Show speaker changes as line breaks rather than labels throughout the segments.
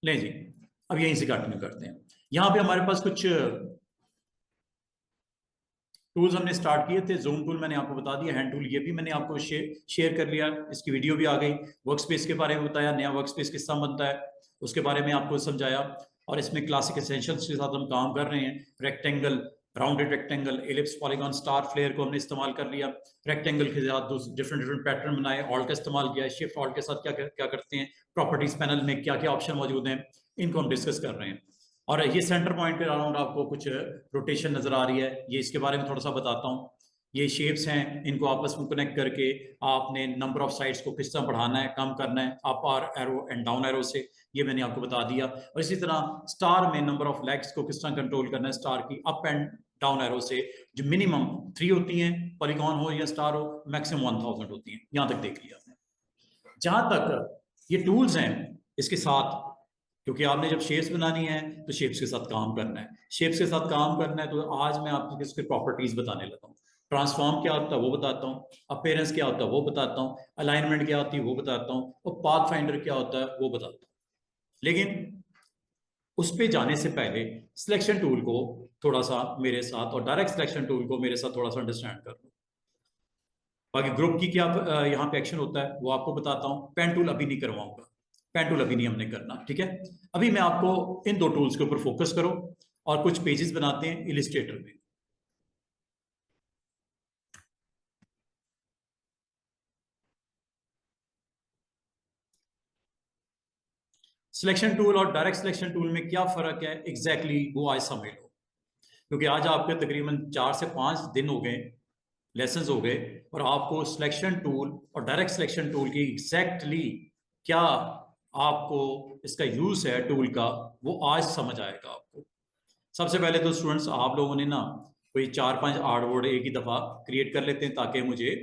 ले जी, अब यहीं से कंटिन्यू करते हैं। यहाँ पे हमारे पास कुछ टूल्स हमने स्टार्ट किए थे। जूम टूल मैंने आपको बता दिया, हैंड टूल ये भी मैंने आपको शेयर कर लिया, इसकी वीडियो भी आ गई। वर्कस्पेस के बारे में बताया, नया वर्कस्पेस किस तरह बनता है उसके बारे में आपको समझाया। और इसमें क्लासिक एसेंशियल्स के साथ हम काम कर रहे हैं। Rectangle, rounded rectangle, ellipse, polygon, star, flare को हमने इस्तेमाल कर लिया। रेक्टेंगल के साथ डिफरेंट डिफरेंट पैटर्न बनाए, ऑल्ट का इस्तेमाल किया। शिफ्ट ऑल्ट के साथ क्या क्या करते हैं, प्रॉपर्टीज पैनल में क्या क्या ऑप्शन मौजूद हैं, इनको हम डिस्कस कर रहे हैं। और ये सेंटर पॉइंट के अराउंड आपको कुछ रोटेशन नजर आ रही है, ये इसके बारे में थोड़ा सा बताता हूँ। ये शेप्स हैं, इनको आपस में कनेक्ट करके आपने नंबर ऑफ साइड्स को किस तरह बढ़ाना है, कम करना है, up or arrow and down arrow से, ये मैंने आपको बता दिया। और इसी तरह स्टार में नंबर ऑफ लेग्स को किस तरह कंट्रोल करना है, स्टार की अप एंड डाउन एरो से, जो मिनिमम 3 होती हैं, पॉलीगॉन हो या स्टार हो, मैक्सिमम 1000 होती हैं। यहां तक देख लिया आपने। जहां तक ये टूल्स हैं, इसके साथ, क्योंकि आपने जब शेप्स बनानी है तो शेप्स के साथ काम करना है, शेप्स के साथ काम करना है, तो आज मैं आपको इसके प्रॉपर्टीज बताने लगा हूँ। ट्रांसफॉर्म क्या होता है वो बताता हूँ, अपीयरेंस क्या होता है वो बताता हूँ, अलाइनमेंट क्या होती है वो बताता हूँ, और पाथ फाइंडर क्या होता है वो बताता हूँ। लेकिन उस पे जाने से पहले सिलेक्शन टूल को थोड़ा सा मेरे साथ, और डायरेक्ट सिलेक्शन टूल को मेरे साथ थोड़ा सा अंडरस्टैंड कर लो। बाकी ग्रुप की क्या यहाँ पे एक्शन होता है वो आपको बताता हूँ। पेन टूल अभी नहीं करवाऊंगा, पेन टूल अभी नहीं हमने करना, ठीक है। अभी मैं आपको इन दो टूल्स के ऊपर फोकस करो, और कुछ पेजेस बनाते हैं इलिस्ट्रेटर में। सिलेक्शन टूल और डायरेक्ट सिलेक्शन टूल में क्या फर्क है एग्जैक्टली वो आज समझ लो, क्योंकि आज आपके तकरीबन 4 से 5 दिन हो गए, लेसन्स हो गए, और आपको सिलेक्शन टूल और डायरेक्ट सिलेक्शन टूल की एग्जैक्टली क्या आपको इसका यूज है टूल का, वो आज समझ आएगा आपको। सबसे पहले तो स्टूडेंट्स आप लोगों ने ना कोई 4-5 आर्टबोर्ड एक ही दफा क्रिएट कर लेते हैं, ताकि मुझे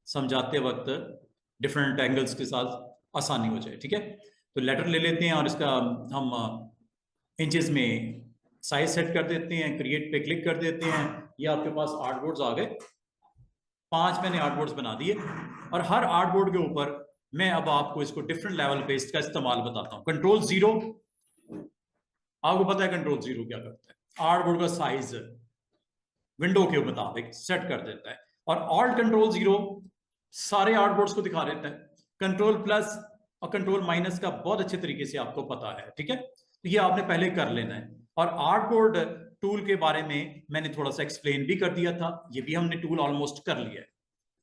समझाते वक्त डिफरेंट एंगल्स के साथ आसानी हो जाए, ठीक है। तो लेटर ले लेते हैं और इसका हम इंचेस में साइज सेट कर देते हैं, क्रिएट पे क्लिक कर देते हैं। ये आपके पास आर्टबोर्ड्स आ गए, 5 मैंने आर्टबोर्ड्स बना दिए, और हर आर्टबोर्ड के ऊपर मैं अब आपको इसको डिफरेंट लेवल पे इसका इस्तेमाल बताता हूँ। कंट्रोल 0, आपको पता है कंट्रोल 0 क्या करता है, आर्टबोर्ड का साइज विंडो के मुताबिक सेट कर देता है। और ऑल्ट कंट्रोल 0 सारे आर्टबोर्ड्स को दिखा देता है। कंट्रोल प्लस और कंट्रोल माइनस का बहुत अच्छे तरीके से आपको पता है, ठीक है। तो ये आपने पहले कर लेना है। और आर्टबोर्ड टूल के बारे में मैंने थोड़ा सा एक्सप्लेन भी कर दिया था, ये भी हमने टूल ऑलमोस्ट कर लिया है।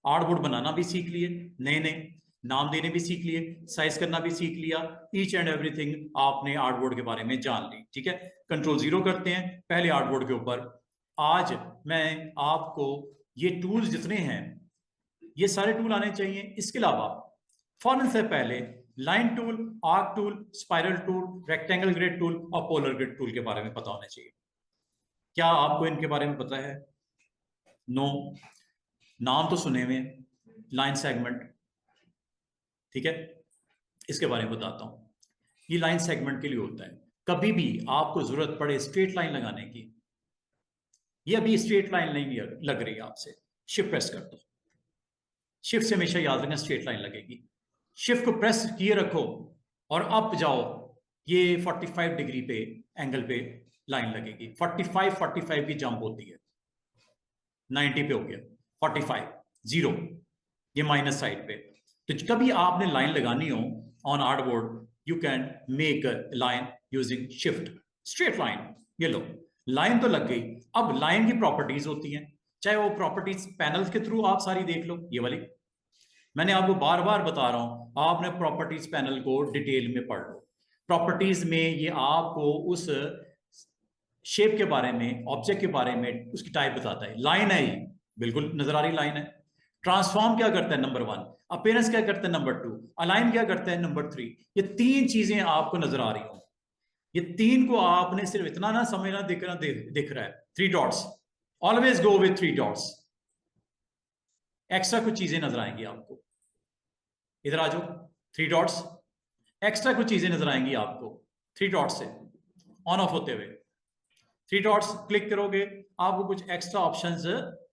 आर्टबोर्ड बनाना भी सीख लिए, नए नए नाम देने भी सीख लिए, साइज करना भी सीख लिया, ईच एंड एवरीथिंग आपने आर्टबोर्ड के बारे में जान ली, ठीक है। कंट्रोल 0 करते हैं पहले आर्टबोर्ड के ऊपर। आज मैं आपको ये टूल्स जितने हैं ये सारे टूल आने चाहिए। इसके अलावा फौरन से पहले line tool, arc tool, spiral tool, rectangle grid tool और पोलर ग्रिड टूल के बारे में पता होना चाहिए। क्या आपको इनके बारे में पता है? नो, नाम तो सुने हुए, लाइन सेगमेंट, ठीक है। इसके बारे में बताता हूं। ये लाइन सेगमेंट के लिए होता है, कभी भी आपको जरूरत पड़े स्ट्रेट लाइन लगाने की, ये अभी स्ट्रेट लाइन नहीं लग रही है आपसे, शिफ्ट प्रेस कर दो। शिफ्ट से हमेशा याद रखना स्ट्रेट लाइन लगेगी। शिफ्ट को प्रेस किए रखो और अप जाओ, ये 45 डिग्री पे एंगल पे लाइन लगेगी। 45 की जंप होती है, 90 पे हो गया, 45 0, ये माइनस साइड पे। तो कभी आपने लाइन लगानी हो on artboard, you can make a line using shift, straight line. ये लो, लाइन तो लग गई। अब लाइन की प्रॉपर्टीज होती हैं, चाहे वो प्रॉपर्टीज पैनल के थ्रू आप सारी देख लो, ये वाली मैंने आपको बार बार बता रहा हूं, आपने प्रॉपर्टीज पैनल को डिटेल में पढ़ लो। प्रॉपर्टीज में ये आपको उस शेप के बारे में, ऑब्जेक्ट के बारे में, उसकी टाइप बताता है। लाइन है, बिल्कुल नजर आ रही लाइन है। ट्रांसफॉर्म क्या करता है, नंबर 1। अपीयरेंस क्या करता है, नंबर 2। अलाइन क्या करता है, नंबर 3। ये 3 चीजें आपको नजर आ रही हो, ये 3 को आपने सिर्फ इतना ना समझना, दिख रहा है 3 dots, always go with 3 dots. Extra कुछ चीजें नजर आएंगी आपको, इधर आ जाओ, 3 डॉट्स, एक्स्ट्रा कुछ चीजें नजर आएंगी आपको 3 डॉट्स से ऑन ऑफ होते हुए। 3 डॉट्स क्लिक करोगे, आपको कुछ एक्स्ट्रा ऑप्शंस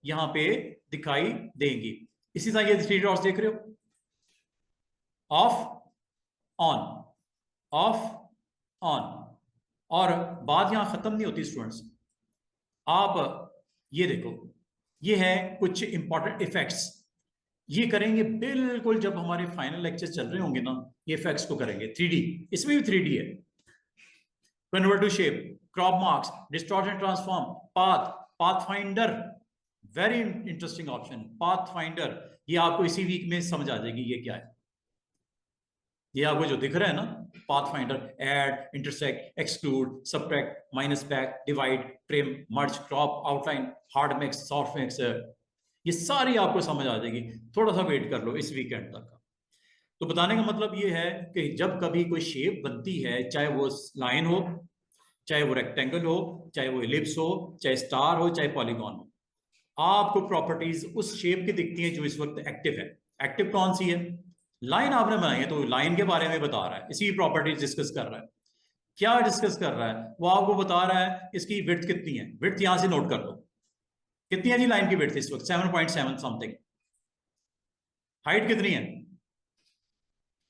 यहां पे दिखाई देंगी। इसी तरह ये 3 डॉट्स देख रहे हो, ऑफ, ऑन, ऑफ, ऑन। और बात यहां खत्म नहीं होती स्टूडेंट्स, आप ये देखो, ये है कुछ इंपॉर्टेंट इफेक्ट्स, ये करेंगे बिल्कुल जब हमारे फाइनल लेक्चर चल रहे होंगे ना, ये इफेक्ट्स को करेंगे। 3D, इसमें भी 3D है। Convert to shape, crop marks, distortion transform, path, pathfinder, very interesting option pathfinder. ये आपको इसी वीक में समझ आ जाएगी ये क्या है। ये आपको जो दिख रहा है ना, path finder, add, intersect, exclude, subtract, minus back, divide, trim, merge, crop, outline, hard mix, soft mix, ये सारी आपको समझ आ जाएगी। थोड़ा सा वेट कर लो इस वीकेंड तक। तो बताने का मतलब ये है कि जब कभी कोई शेप बनती है, चाहे वो लाइन हो, चाहे वो रेक्टेंगल हो, चाहे वो इलिप्स हो, चाहे स्टार हो, चाहे पॉलीगॉन हो, आपको प्रॉपर्टीज उस शेप की दिखती हैं जो इस वक्त एक्टिव है। एक्टिव कौन सी है? लाइन आपने बनाई है तो लाइन के बारे में बता रहा है, इसी प्रॉपर्टीज डिस्कस कर रहा है। क्या डिस्कस कर रहा है? वो आपको बता रहा है इसकी विड्थ कितनी है। विड्थ यहां से नोट कर लो, कितनी है जी लाइन की विड्थ इस वक्त? 7.7 समथिंग। हाइट कितनी है?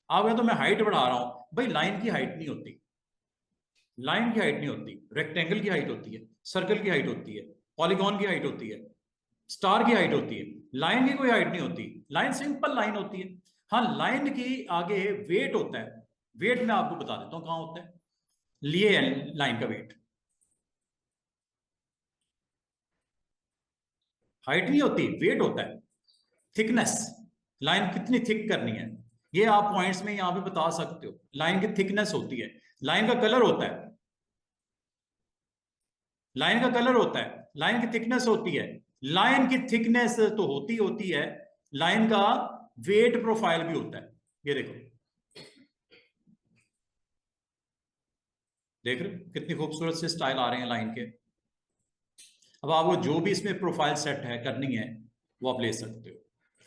आप तो मैं हाइट बढ़ा रहा हूं भाई, लाइन की हाइट नहीं होती, लाइन की हाइट नहीं होती, रेक्टेंगल की हाइट होती है, सर्कल की हाइट होती है, पॉलीगॉन की हाइट होती है, स्टार की हाइट होती है। लाइन की कोई हाइट नहीं होती, लाइन सिंपल लाइन होती है। हाँ, लाइन की आगे वेट होता है। वेट मैं आपको बता देता हूं कहां होता है। लिए लाइन का वेट, हाइट नहीं होती, वेट होता है। थिकनेस, लाइन कितनी थिक करनी है, ये आप पॉइंट्स में यहां पे बता सकते हो। लाइन की थिकनेस होती है। लाइन का कलर होता है, लाइन का कलर होता है, लाइन की थिकनेस होती है। लाइन की थिकनेस तो होती है, लाइन का वेट प्रोफाइल भी होता है। ये देखो, देख रहे हो कितनी खूबसूरत से स्टाइल आ रहे हैं लाइन के। अब आपको जो भी इसमें प्रोफाइल सेट है करनी है वो आप ले सकते हो।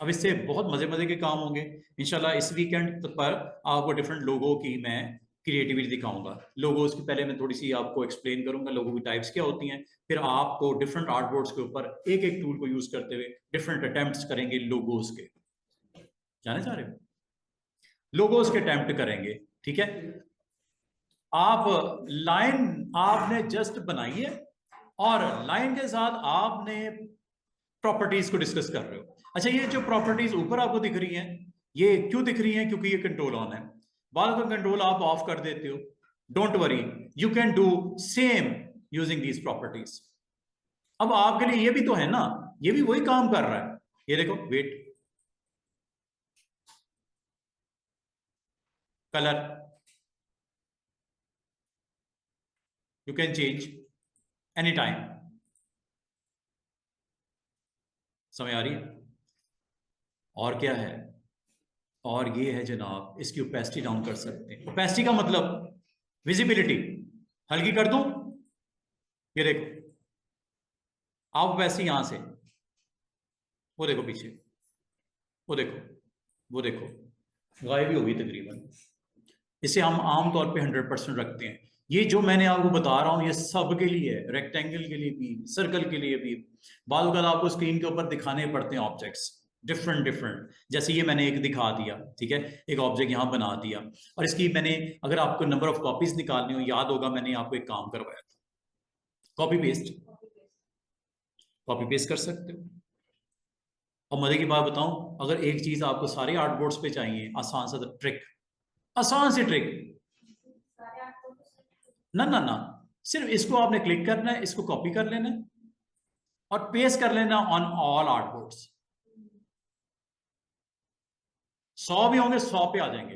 अब इससे बहुत मजे मजे के काम होंगे इंशाल्लाह। इस वीकेंड पर आपको डिफरेंट लोगों की मैं क्रिएटिविटी दिखाऊंगा। लोगोस की पहले मैं थोड़ी सी आपको एक्सप्लेन करूंगा लोगों की टाइप्स क्या होती हैं, फिर आपको डिफरेंट आर्ट बोर्ड्स के ऊपर एक एक टूल को यूज करते हुए डिफरेंट अटेम्प्ट्स करेंगे लोगोस के। जाने चाह रहे हो? लोगोस के अटेम्प्ट करेंगे, ठीक है। आप लाइन आपने जस्ट बनाई है और लाइन के साथ आपने प्रॉपर्टीज को डिस्कस कर रहे हो। अच्छा, ये जो प्रॉपर्टीज ऊपर आपको दिख रही हैं, ये क्यों दिख रही हैं? क्योंकि ये कंट्रोल ऑन है। बाद का कंट्रोल आप ऑफ कर देते हो, don't worry, you can do same using these properties. अब आपके लिए ये भी तो है ना, ये भी वही काम कर रहा है। ये देखो, weight, colour, you can change any time. समझ आ रही है? और क्या है? और ये है जनाब, इसकी ओपेसिटी डाउन कर सकते हैं। ओपेसिटी का मतलब विजिबिलिटी हल्की कर दूं। ये देखो, आप ओपेसिटी यहां से, वो देखो पीछे, वो देखो, वो देखो, गायब ही होगी तकरीबन। इसे हम आमतौर पे 100% रखते हैं। ये जो मैंने आपको बता रहा हूं ये सब के लिए है, रेक्टेंगल के लिए भी, सर्कल के लिए भी। बाद वक्त आपको स्क्रीन के ऊपर दिखाने पड़ते हैं ऑब्जेक्ट्स डिफरेंट डिफरेंट। जैसे ये मैंने एक दिखा दिया, ठीक है, एक ऑब्जेक्ट यहां बना दिया, और इसकी मैंने, अगर आपको नंबर ऑफ कॉपीज निकालनी हो, याद होगा मैंने आपको एक काम करवाया था, कॉपी पेस्ट, कॉपी पेस्ट कर सकते हो। और मजे की बात बताऊं, अगर एक चीज आपको सारे आर्ट बोर्ड्स पे चाहिए, आसान सा ट्रिक, आसान सी ट्रिक, ना ना ना, सिर्फ इसको आपने क्लिक करना है, इसको कॉपी कर लेना है और पेस्ट कर लेना ऑन ऑल आर्ट बोर्ड्स। 100 भी होंगे 100 पे आ जाएंगे,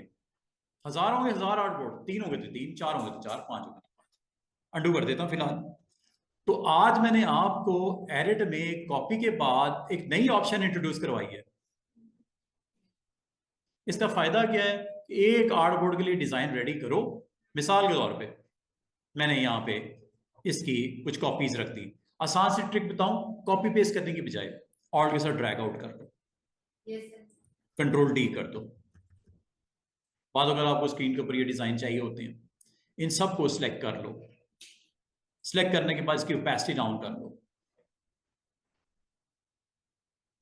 1000 होंगे 1000 आर्ट बोर्ड, 3 होंगे तो 3, 4 होंगे तो 4, 5 होंगे तो 5। अंडू कर देता हूं फिलहाल। तो आज मैंने आपको एडिट में कॉपी के बाद एक नई ऑप्शन इंट्रोड्यूस करवाई है। इसका फायदा क्या है? एक आर्ट बोर्ड के लिए डिजाइन रेडी करो, मिसाल के तौर पे मैंने यहाँ पे इसकी कुछ कॉपीज रख दी। आसान सी ट्रिक बताऊं, कॉपी पेस्ट करने की बजाय ऑल्ट के साथ ड्रैग आउट कर दो, कंट्रोल डी कर दो। बाद अगर आपको स्क्रीन के ऊपर ये डिजाइन चाहिए होते हैं, इन सबको सिलेक्ट कर लो। सिलेक्ट करने के बाद इसकी ओपेसिटी डाउन कर लो।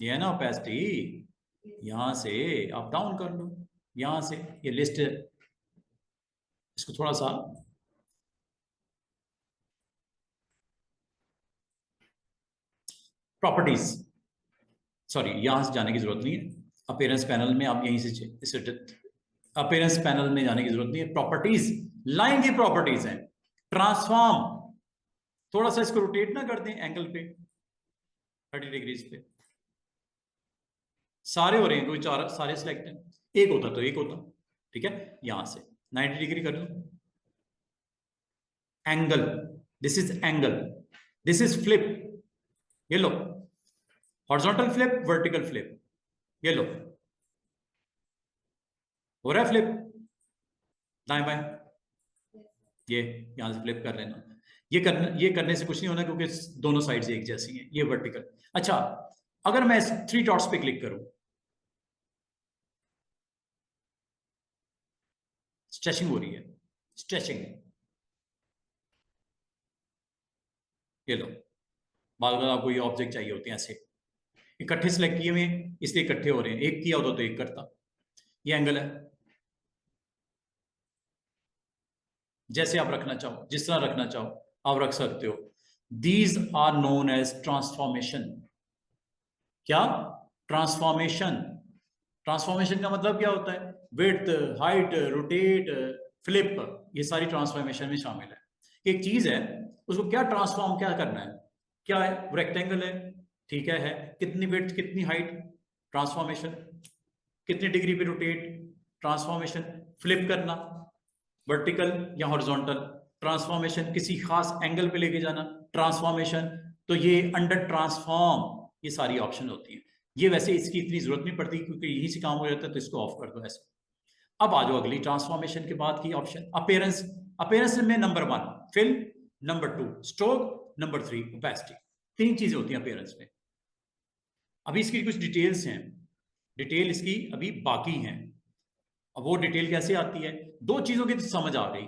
ये है ना ओपेसिटी, यहां से आप डाउन कर लो, यहां से ये लिस्ट, इसको थोड़ा सा प्रॉपर्टीज, सॉरी यहां से जाने की जरूरत नहीं है, अपीयरेंस पैनल में आप यहीं से अपीयरेंस पैनल में जाने की जरूरत नहीं है। प्रॉपर्टीज, लाइन की प्रॉपर्टीज हैं। ट्रांसफॉर्म, थोड़ा सा इसको रोटेट ना कर दें एंगल पे 30 डिग्रीज पे, सारे हो रहे हैं, कोई चार सारे सिलेक्ट हैं, एक होता तो एक होता, ठीक है। यहां से 90 डिग्री कर लो, angle, this is angle, this is flip, ये लो हॉरिजॉन्टल फ्लिप, वर्टिकल फ्लिप, ये लो हो रहा है फ्लिप दाएं बाएं, ये यहां से फ्लिप कर लेना। ये करने से कुछ नहीं होना क्योंकि दोनों साइड्स एक जैसी हैं, ये वर्टिकल। अच्छा, अगर मैं 3 डॉट्स पे क्लिक करूं, स्ट्रेचिंग हो रही है, स्ट्रेचिंग, ये लो, बार बार आपको ये ऑब्जेक्ट चाहिए होते हैं ऐसे इकट्ठे सिलेक्ट किए हुए, इसलिए इकट्ठे हो रहे हैं, एक किया होता तो एक करता। ये एंगल है, जैसे आप रखना चाहो, जिस तरह रखना चाहो आप रख सकते हो। These are known as transformation. क्या? ट्रांसफॉर्मेशन। ट्रांसफॉर्मेशन का मतलब क्या होता है? विड्थ, हाइट, रोटेट, फ्लिप, ये सारी ट्रांसफॉर्मेशन में शामिल है। एक चीज है, उसको क्या ट्रांसफॉर्म क्या करना है, क्या है? रेक्टेंगल है, ठीक है, कितनी विड्थ कितनी हाइट, ट्रांसफॉर्मेशन, कितनी डिग्री पे रोटेट, ट्रांसफॉर्मेशन, फ्लिप करना वर्टिकल या हॉरिजॉन्टल, ट्रांसफॉर्मेशन, किसी खास एंगल पे लेके जाना, ट्रांसफॉर्मेशन। तो ये अंडर ट्रांसफॉर्म ये सारी ऑप्शन होती है। ये वैसे इसकी इतनी जरूरत नहीं पड़ती क्योंकि यही से काम हो जाता है, तो इसको ऑफ कर दो ऐसे। अब आ जाओ अगली ट्रांसफॉर्मेशन के बाद की ऑप्शन, अपीयरेंस। अपीयरेंस में number 1 fill, number 2 stroke, number 3 opacity. 3 चीजें होती हैं अपीयरेंस में। अभी इसकी कुछ डिटेल्स हैं, डिटेल इसकी अभी बाकी हैं। अब वो डिटेल कैसे आती है? 2 चीजों की तो समझ आ गई,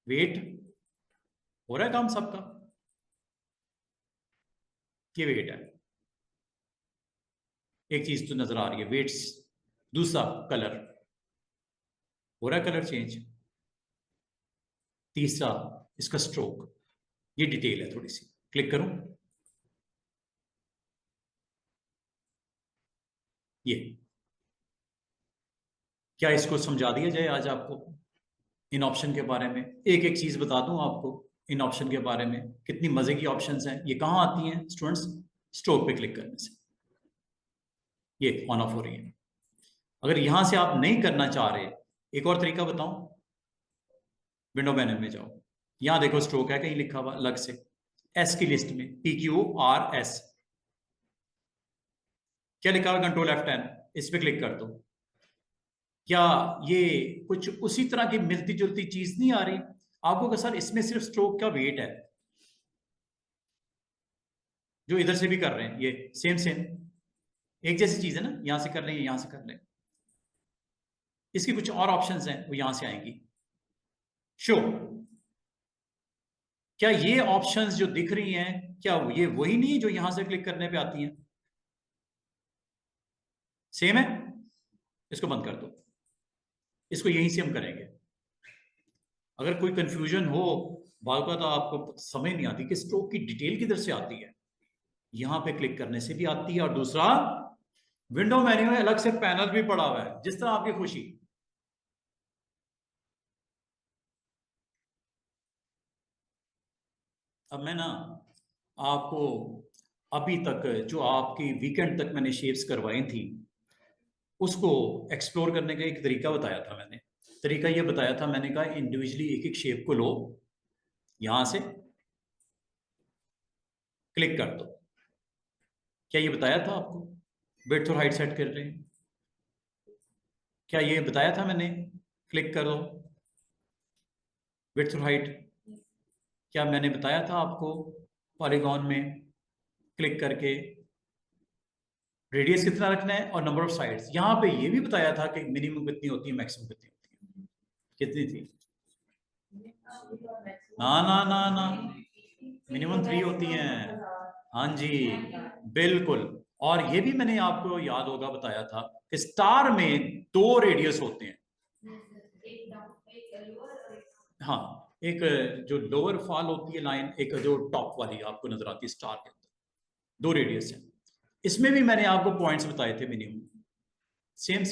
वेट हो रहा है काम सबका, ये वेट है, एक चीज तो नजर आ रही है वेट्स। दूसरा कलर, हो रहा है कलर चेंज। तीसरा इसका स्ट्रोक, ये डिटेल है थोड़ी सी, क्लिक करूं, ये क्या इसको समझा दिया जाए आज आपको इन ऑप्शन के बारे में? एक एक चीज बता दूं आपको इन ऑप्शन के बारे में, कितनी मजे की ऑप्शंस हैं। ये कहां आती हैं स्टूडेंट्स? स्ट्रोक पे क्लिक करने से ये ऑन ऑफ हो रही है। अगर यहां से आप नहीं करना चाह रहे, एक और तरीका बताऊं, विंडो पैनल में जाओ, यहां देखो स्ट्रोक है कहीं लिखा हुआ अलग से, एस की लिस्ट में, PQRS, क्या लिखा हुआ? कंट्रोल F10, इस पे क्लिक कर दो। क्या ये कुछ उसी तरह की मिलती जुलती चीज नहीं आ रही आपको कि सर इसमें सिर्फ स्ट्रोक का वेट है, जो इधर से भी कर रहे हैं ये सेम सेम एक जैसी चीज है ना, यहां से कर रहे हैं यहां से कर रहे हैं। इसकी कुछ और ऑप्शंस हैं, वो यहां से आएंगी। शो, क्या ये ऑप्शंस जो दिख रही हैं, क्या ये वही नहीं है जो यहां से क्लिक करने पे आती हैं? सेम है, इसको बंद कर दो, इसको यहीं से हम करेंगे। अगर कोई कंफ्यूजन हो, बार बार तो आपको समझ नहीं आती कि स्ट्रोक की डिटेल किधर से आती है, यहां पे क्लिक करने से भी आती है, और दूसरा विंडो मेन्यू में अलग से पैनल भी पड़ा हुआ है, जिस तरह आपकी खुशी। अब मैं ना आपको अभी तक जो आपकी वीकेंड तक मैंने शेप्स करवाई थी उसको एक्सप्लोर करने का एक तरीका बताया था मैंने। तरीका ये बताया था, मैंने कहा इंडिविजुअली एक एक शेप को लो, यहां से क्लिक कर दो। क्या ये बताया था आपको? विड्थ और हाइट सेट कर रहे हैं, क्या ये बताया था मैंने? क्लिक करो, विड्थ और हाइट, क्या मैंने बताया था आपको? पॉलीगॉन में क्लिक करके रेडियस कितना रखना है और नंबर ऑफ साइड्स। यहां पे ये भी बताया था कि मिनिमम कितनी होती है, मैक्सिमम कितनी होती है। कितनी थी? ना ना ना ना, मिनिमम 3 होती हैं। हाँ जी, बिल्कुल। और ये भी मैंने आपको याद होगा बताया था कि स्टार में 2 रेडियस होते हैं। हाँ, एक जो लोअर फॉल होती है लाइन, एक जो टॉप वाली आपको नजर आती है स्टार के अंदर, 2 रेडियस है। इसमें भी मैंने आपको पॉइंट्स बताए थे मिनिमम, सेम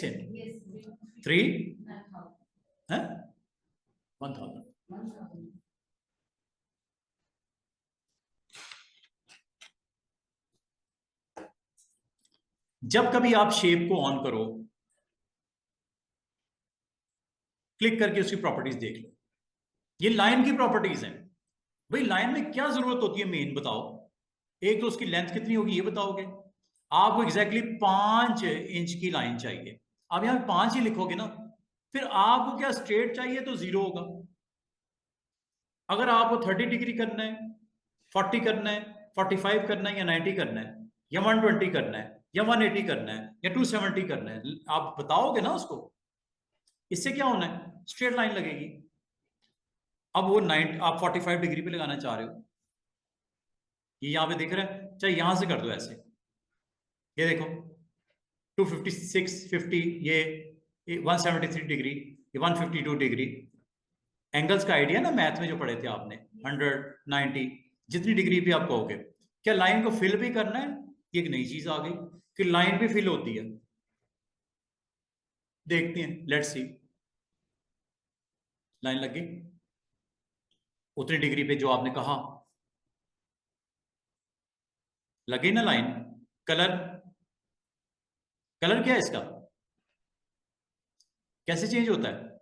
3 है 1000। जब कभी आप शेप को ऑन करो, क्लिक करके उसकी प्रॉपर्टीज देख लो। ये लाइन की प्रॉपर्टीज हैं भाई। लाइन में क्या जरूरत होती है मेन बताओ? एक तो उसकी लेंथ कितनी होगी ये बताओगे। आपको एग्जैक्टली 5 इंच की लाइन चाहिए, आप यहां 5 ही लिखोगे ना, फिर आपको क्या स्ट्रेट चाहिए तो 0 होगा। अगर आपको 30 डिग्री करना है, 40 करना है, 45 करना है, या 90 करना है, या 120 करना है, या 180 करना है, या 270 करना है, आप बताओगे ना उसको। इससे क्या होना है, स्ट्रेट लाइन लगेगी। अब वो 9 आप 45 डिग्री पे लगाना चाह रहे हो, ये यहां पे दिख रहा है, चाहे यहां से कर दो ऐसे, ये देखो 256 50, ये 173 डिग्री, ये 152 डिग्री। एंगल्स का आइडिया ना मैथ में जो पढ़े थे आपने, 100 90, जितनी डिग्री भी आप कहोगे। क्या लाइन को फिल भी करना है? ये एक नई चीज आ गई कि लाइन भी फिल होती है। देखते हैं, लेट्स सी। लाइन लग गई उतनी डिग्री पे जो आपने कहा, लगे ना लाइन। कलर, कलर क्या है इसका, कैसे चेंज होता है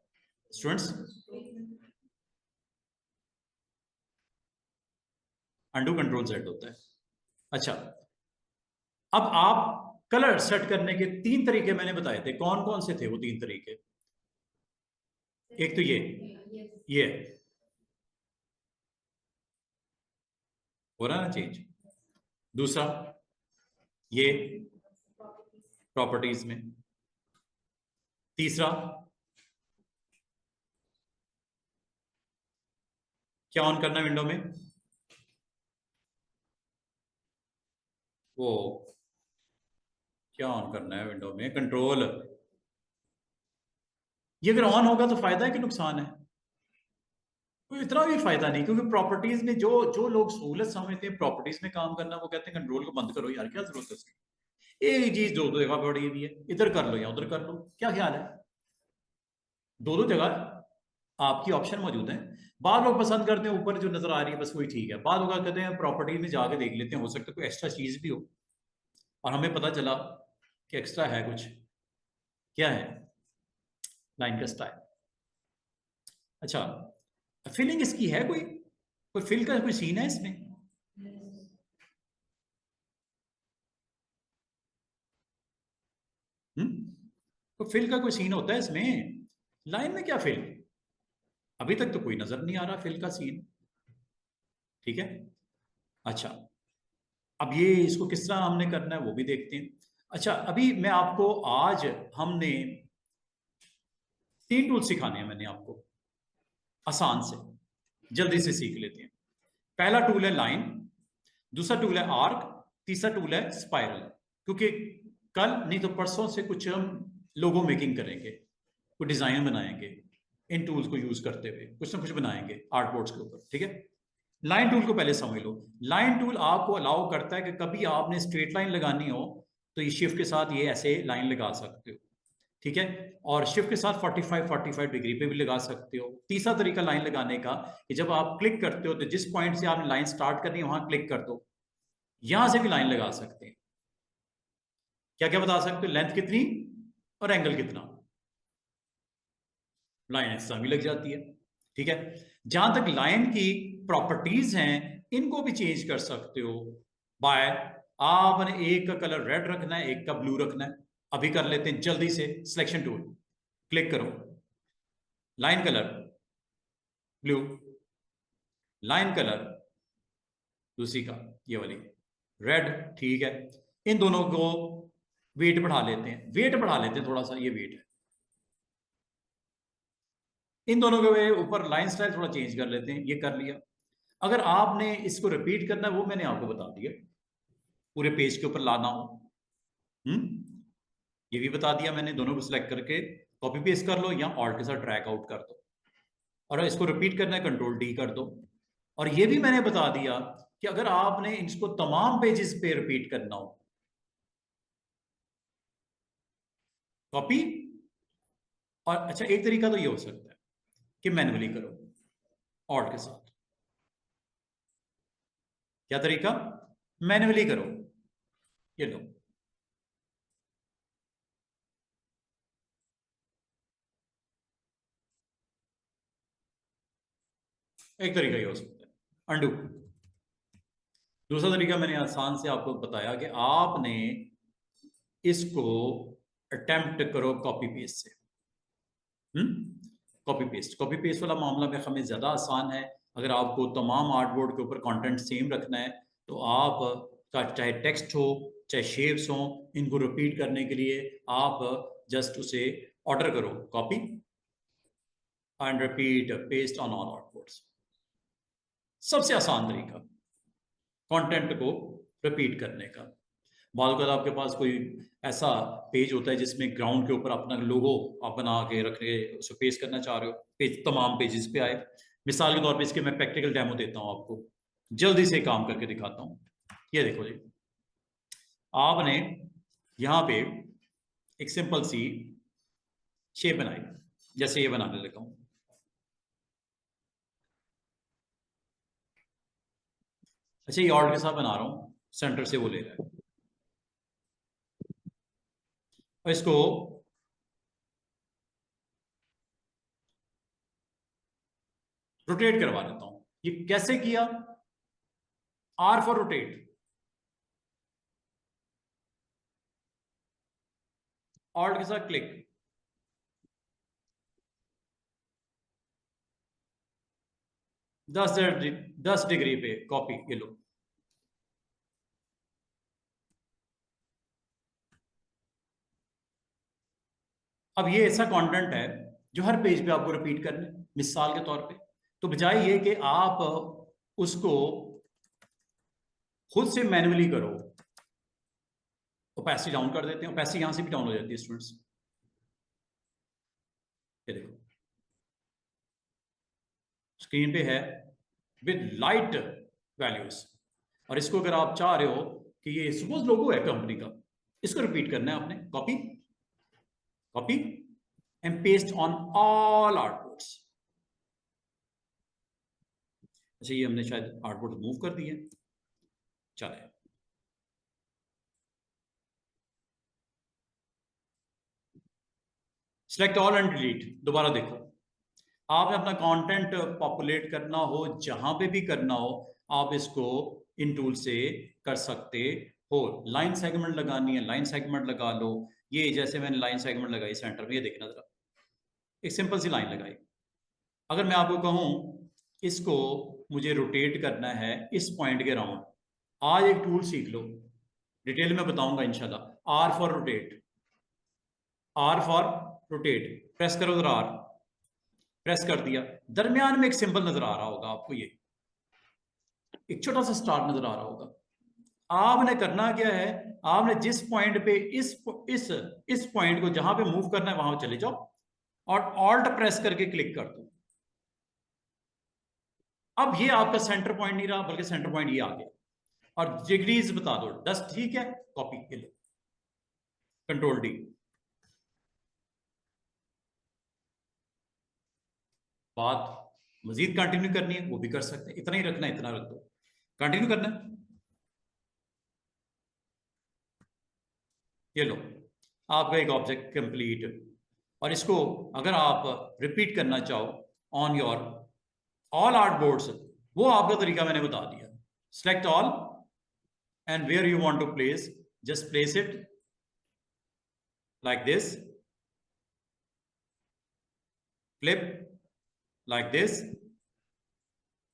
स्टूडेंट्स? अंडू कंट्रोल सेट होता है। अच्छा, अब आप कलर सेट करने के 3 तरीके मैंने बताए थे, कौन कौन से थे वो 3 तरीके? एक तो ये हो रहा है ना चेंज। दूसरा ये प्रॉपर्टीज में। तीसरा क्या ऑन करना है विंडो में? वो क्या ऑन करना है विंडो में? कंट्रोल। ये अगर ऑन होगा तो फायदा है कि नुकसान है? कोई इतना भी फायदा नहीं, क्योंकि प्रॉपर्टीज में जो जो लोग सहूलत समझते हैं प्रॉपर्टीज में काम करना, वो कहते हैं कंट्रोल को बंद करो यार, क्या जरूरत है उसकी, एक ही चीज 2 जगह पड़ी हुई है, इधर कर लो या उधर कर लो, क्या ख्याल है? 2 जगह आपकी ऑप्शन मौजूद है। बाद लोग पसंद करते हैं ऊपर जो नजर आ रही है बस वही ठीक है, बाद लोग कहते हैं प्रॉपर्टीज में जाके देख लेते हैं, हो सकता है कोई एक्स्ट्रा चीज भी हो और हमें पता चला कि एक्स्ट्रा है कुछ। क्या है? लाइन का स्टाइल। अच्छा, फिलिंग इसकी है कोई, कोई फिल का कोई सीन है इसमें? तो फिल का कोई सीन होता है इसमें? लाइन में क्या फिल? अभी तक तो कोई नजर नहीं आ रहा फिल का सीन। ठीक है, अच्छा, अब ये इसको किस तरह हमने करना है वो भी देखते हैं। अच्छा, अभी मैं आपको आज हमने 3 टूल सिखाने हैं मैंने आपको, आसान से, जल्दी से सीख लेते हैं। पहला टूल है लाइन, दूसरा टूल है आर्क, तीसरा टूल है स्पाइरल। क्योंकि कल नहीं तो परसों से कुछ हम लोगो मेकिंग करेंगे, कुछ डिजाइन बनाएंगे, इन टूल्स को यूज करते हुए कुछ ना कुछ बनाएंगे आर्ट बोर्ड्स के ऊपर। ठीक है, लाइन टूल को पहले समझ लो। लाइन टूल आपको अलाउ करता है कि कभी आपने स्ट्रेट लाइन लगानी हो तो ये शिफ्ट के साथ ये ऐसे लाइन लगा सकते हो। ठीक है, और शिफ्ट के साथ 45 डिग्री पे भी लगा सकते हो। तीसरा तरीका लाइन लगाने का कि जब आप क्लिक करते हो तो जिस पॉइंट से आपने लाइन स्टार्ट करनी है वहां क्लिक कर दो, यहां से भी लाइन लगा सकते हैं। क्या क्या बता सकते हो, लेंथ कितनी और एंगल कितना, लाइन एक्स्ट्रा भी लग जाती है। ठीक है, जहां तक लाइन की प्रॉपर्टीज हैं इनको भी चेंज कर सकते हो बाय, आपने एक का कलर रेड रखना है, एक का ब्लू रखना है। अभी कर लेते हैं जल्दी से, सिलेक्शन टूल क्लिक करो, line colour blue, line colour दूसरी का ये वाली रेड। ठीक है, इन दोनों को वेट बढ़ा लेते हैं, वेट बढ़ा लेते हैं थोड़ा सा, ये वेट है। इन दोनों के ऊपर लाइन स्टाइल थोड़ा चेंज कर लेते हैं, ये कर लिया। अगर आपने इसको रिपीट करना है वो मैंने आपको बता दिया, पूरे पेज के ऊपर लाना हो, ये भी बता दिया मैंने। दोनों को सिलेक्ट करके कॉपी पेस्ट कर लो या ऑल्ट के साथ ड्रैग आउट कर दो, और इसको रिपीट करना है कंट्रोल डी कर दो। और ये भी मैंने बता दिया कि अगर आपने इसको तमाम पेजेस पे रिपीट करना हो, कॉपी, और अच्छा एक तरीका तो ये हो सकता है कि मैन्युअली करो ऑल्ट के साथ। क्या तरीका? मैन्युअली करो। ये लो, एक तरीका ये हो सकता है अंडू। दूसरा तरीका मैंने आसान से आपको बताया कि आपने इसको अटेम्प्ट करो कॉपी पेस्ट से। कॉपी पेस्ट वाला मामला में हमें ज्यादा आसान है। अगर आपको तमाम आर्टबोर्ड के ऊपर कंटेंट सेम रखना है तो आप का चाहे टेक्स्ट हो चाहे शेप्स हो, इनको रिपीट करने के लिए आप जस्ट उसे ऑर्डर करो copy and repeat paste on all artboards. सबसे आसान तरीका कंटेंट को रिपीट करने का। बाद अगर आपके पास कोई ऐसा पेज होता है जिसमें ग्राउंड के ऊपर अपना लोगो आप बना के रख रहे, उसे पेस्ट करना चाह रहे हो, पेज तमाम पेजेस पे आए। मिसाल के तौर पे इसके मैं प्रैक्टिकल डेमो देता हूं आपको, जल्दी से काम करके दिखाता हूं। ये देखो जी, आपने यहां पे एक सिंपल सी शेप बनाई, जैसे ये बनाने लगा हूं। अच्छा, ये ऑर्डर के साथ बना रहा हूं, सेंटर से वो ले रहा है, और इसको रोटेट करवा देता हूं। ये कैसे किया? आर फॉर रोटेट, ऑल्ट के साथ क्लिक, 10 डिग्री पे कॉपी, ये लो। अब ये ऐसा कंटेंट है जो हर पेज पे आपको रिपीट करना है, मिसाल के तौर पे। तो बजाय ये कि आप उसको खुद से मैन्युअली करो, ओपेसिटी डाउन कर देते हैं। ओपेसिटी यहां से भी डाउन हो जाती है स्टूडेंट्स, ये देखो स्क्रीन पे है विद लाइट वैल्यूज। और इसको अगर आप चाह रहे हो कि ये सपोज लोगो है कंपनी का, इसको रिपीट करना है आपने, copy copy and paste on all artboards. अच्छा, ये हमने शायद आर्टबोर्ड मूव कर दिए, चले। सिलेक्ट ऑल एंड डिलीट, दोबारा देखो। आपने अपना कंटेंट पॉपुलेट करना हो, जहां पे भी करना हो, आप इसको इन टूल से कर सकते हो। लाइन सेगमेंट लगानी है, लाइन सेगमेंट लगा लो। ये जैसे मैंने लाइन सेगमेंट लगाई सेंटर में, ये देखना जरा, एक सिंपल सी लाइन लगाई। अगर मैं आपको कहूं इसको मुझे रोटेट करना है इस पॉइंट के राउंड, आज एक टूल सीख लो, डिटेल में बताऊंगा इंशाल्लाह। R for rotate, R for rotate, press करो उधर आर, प्रेस कर दिया। दरमियान में एक सिंबल नजर आ रहा होगा आपको, ये एक छोटा सा स्टार नजर आ रहा होगा। आपने करना क्या है, आपने जिस पॉइंट पे इस इस पॉइंट को जहां पे मूव करना है वहां चले जाओ और ऑल्ट प्रेस करके क्लिक कर दो। अब ये आपका सेंटर पॉइंट नहीं रहा, बल्कि सेंटर पॉइंट ये आ गया। और डिग्रीज बता दो, 10 ठीक है, कॉपी के लो, कंट्रोल डी। बात मजीद कंटिन्यू करनी है वो भी कर सकते हैं, इतना ही रखना है, इतना रख दो, कंटिन्यू करना है। ये लो, आपका एक ऑब्जेक्ट कंप्लीट। और इसको अगर आप रिपीट करना चाहो on your all artboards, वो आपका तरीका मैंने बता दिया। Select all and where you want to place, just place it like this, flip like this.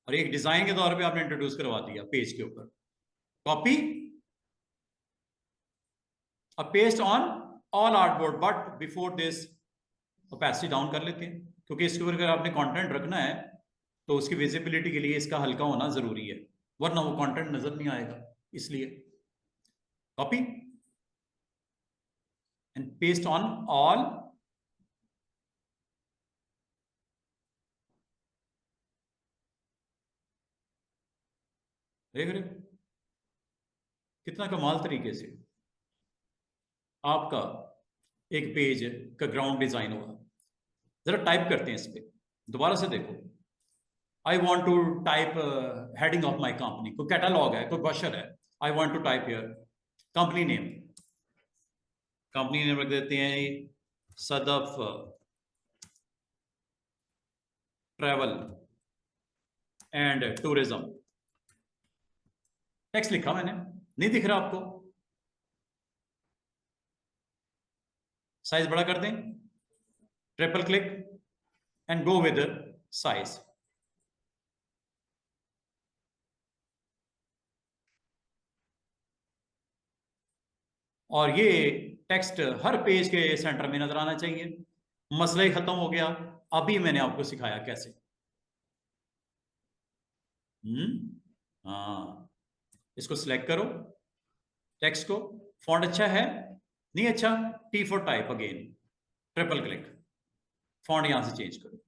और एक डिजाइन के तौर पे आपने इंट्रोड्यूस करवा दिया पेज के ऊपर, कॉपी और paste on all artboard. But before this opacity down कर लेते हैं, क्योंकि इसके ऊपर अगर आपने कंटेंट रखना है तो उसकी विजिबिलिटी के लिए इसका हल्का होना जरूरी है, वरना वो कंटेंट नजर नहीं आएगा। इसलिए copy and paste on all, देख रहे हो कितना कमाल तरीके से आपका एक पेज का ग्राउंड डिजाइन होगा। जरा टाइप करते हैं इस पे, दोबारा से देखो। I want to type heading of my company, कोई कैटालॉग है, कोई ब्रोशर है, I want to type here company name. Company name रख देते हैं Sadaf travel and tourism. Text लिखा मैंने, नहीं दिख रहा आपको? साइज बड़ा कर दें, triple click and go with size. और ये टेक्स्ट हर पेज के सेंटर में नजर आना चाहिए। मसला ही खत्म हो गया। अभी मैंने आपको सिखाया कैसे। हाँ, इसको सिलेक्ट करो, टेक्स्ट को, फॉन्ट अच्छा है, नहीं अच्छा, T for type again, triple click, font यहां से चेंज करो।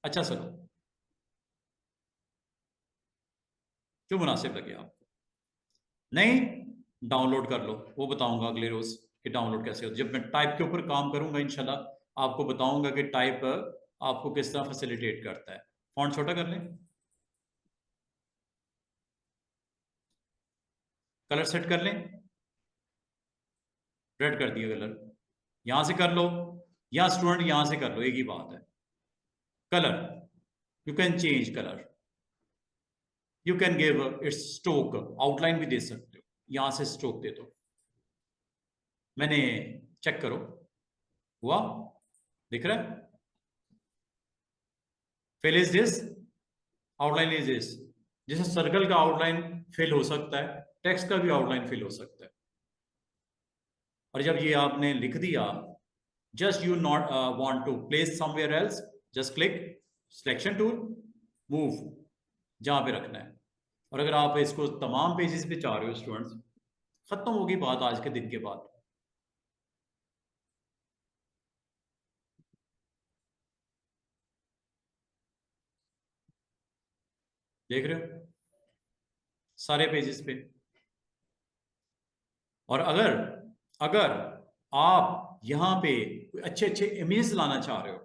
अच्छा चलो, जो मुनासिब लगे आपको। नहीं, डाउनलोड कर लो, वो बताऊंगा अगले रोज कि डाउनलोड कैसे हो। जब मैं टाइप के ऊपर काम करूंगा इंशाल्लाह आपको बताऊंगा कि टाइप आपको किस तरह फैसिलिटेट करता है। फॉन्ट छोटा कर लें, कलर सेट कर लें, रेड कर दिया कलर, यहां से कर लो, या स्टूडेंट यहां से कर लो, एक ही बात है। Colour, you can change colour, you can give its stroke, outline भी दे सकते हो, यहां से स्ट्रोक दे दो। मैंने चेक करो, हुआ? दिख रहा है? Fill is this, outline is this. जैसे सर्कल का आउटलाइन फिल हो सकता है, टेक्स्ट का भी आउटलाइन फिल हो सकता है। और जब ये आपने लिख दिया, just you not want to place somewhere else, just click selection tool, move जहां पे रखना है। और अगर आप इसको तमाम पेजेस पे चाह रहे हो स्टूडेंट्स, खत्म होगी बात आज के दिन के बाद। देख रहे हो सारे पेजेस पे। और अगर अगर आप यहां पे अच्छे अच्छे इमेज लाना चाह रहे हो,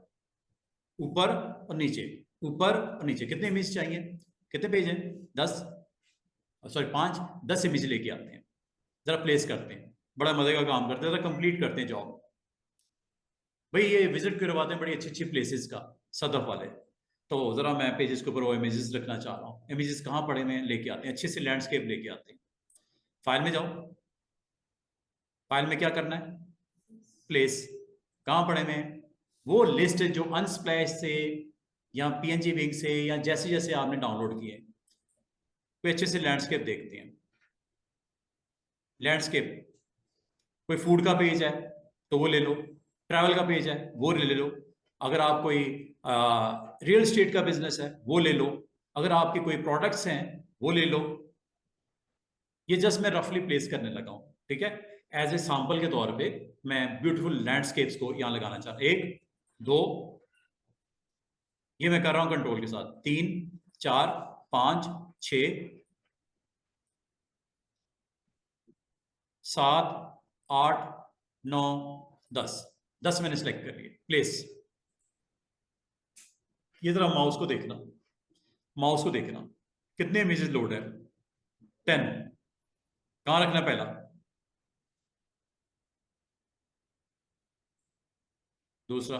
ऊपर और नीचे, ऊपर और नीचे, कितने इमेज चाहिए, कितने पेज हैं? 10, सॉरी 5, 10 इमेज लेके आते हैं, जरा प्लेस करते हैं, बड़ा मजे का काम करते हैं, जरा कंप्लीट करते हैं जॉब। भाई ये विजिट करवाते हैं बड़ी अच्छी अच्छी प्लेसेस का, सदफ वाले। तो जरा मैं पेजेस के ऊपर वो इमेजेस रखना चाह रहा हूँ, इमेजेस कहाँ पड़े हुए हैं, लेके आते हैं, अच्छे से लैंडस्केप लेके आते हैं। फाइल में जाओ, फाइल में क्या करना है, प्लेस, कहाँ पड़े हुए हैं, वो लिस्ट जो अनस्प्लैश से या पीएनजी विंग से या जैसे जैसे आपने डाउनलोड किए, कोई अच्छे से लैंडस्केप देखते हैं। लैंडस्केप, कोई फूड का पेज है तो वो ले लो, ट्रैवल का पेज है वो ले लो, अगर आप कोई रियल एस्टेट का बिजनेस है वो ले लो, अगर आपके कोई प्रोडक्ट्स हैं वो ले लो। ये जस्ट मैं रफली प्लेस करने लगा हूं, ठीक है? एज ए सैंपल के तौर पे मैं ब्यूटीफुल लैंडस्केप्स को यहां लगाना चाह रहा हूं। 1, 2, ये मैं कर रहा हूं कंट्रोल के साथ, 3, 4, 5, 6, 7, 8, 9, 10, 10 मैंने सेलेक्ट कर लिए, प्लेस। ये जरा माउस को देखना, माउस को देखना, कितने इमेजेस लोड है? 10। कहां रखना पहला? दूसरा,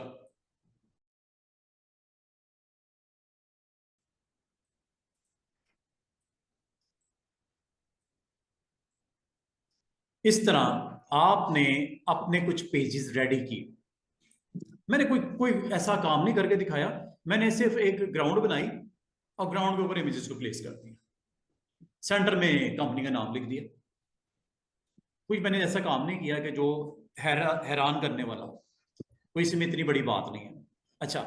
इस तरह आपने अपने कुछ पेजेस रेडी किए। मैंने कोई कोई ऐसा काम नहीं करके दिखाया, मैंने सिर्फ एक ग्राउंड बनाई और ग्राउंड के ऊपर इमेजेस को प्लेस कर दिया, सेंटर में कंपनी का नाम लिख दिया। कुछ मैंने ऐसा काम नहीं किया कि जो हैरान करने वाला हो, कोई इसमें इतनी बड़ी बात नहीं है। अच्छा,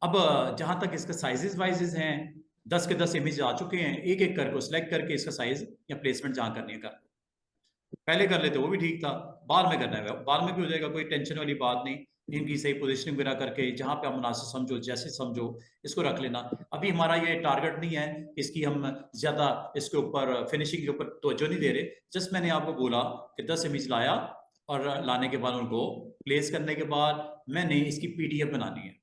अब जहां तक इसका साइजेस वाइजेस हैं, 10 के 10 इमेज आ चुके हैं, एक एक करके सिलेक्ट करके इसका साइज या प्लेसमेंट जहां करनी है कर, पहले कर लेते वो भी ठीक था, बाद में करना है, बाद में भी हो जाएगा, कोई टेंशन वाली बात नहीं। इनकी सही पोजीशनिंग वगैरह करके जहां पे आप मुनासिब समझो, जैसे समझो इसको रख लेना। अभी हमारा ये टारगेट नहीं है इसकी, हम ज्यादा इसके ऊपर फिनिशिंग के ऊपर तवज्जो नहीं दे रहे। जस्ट मैंने आपको बोला कि 10 इमेज लाया और लाने के बाद उनको प्लेस करने के बाद मैंने इसकी पीडीएफ बनानी है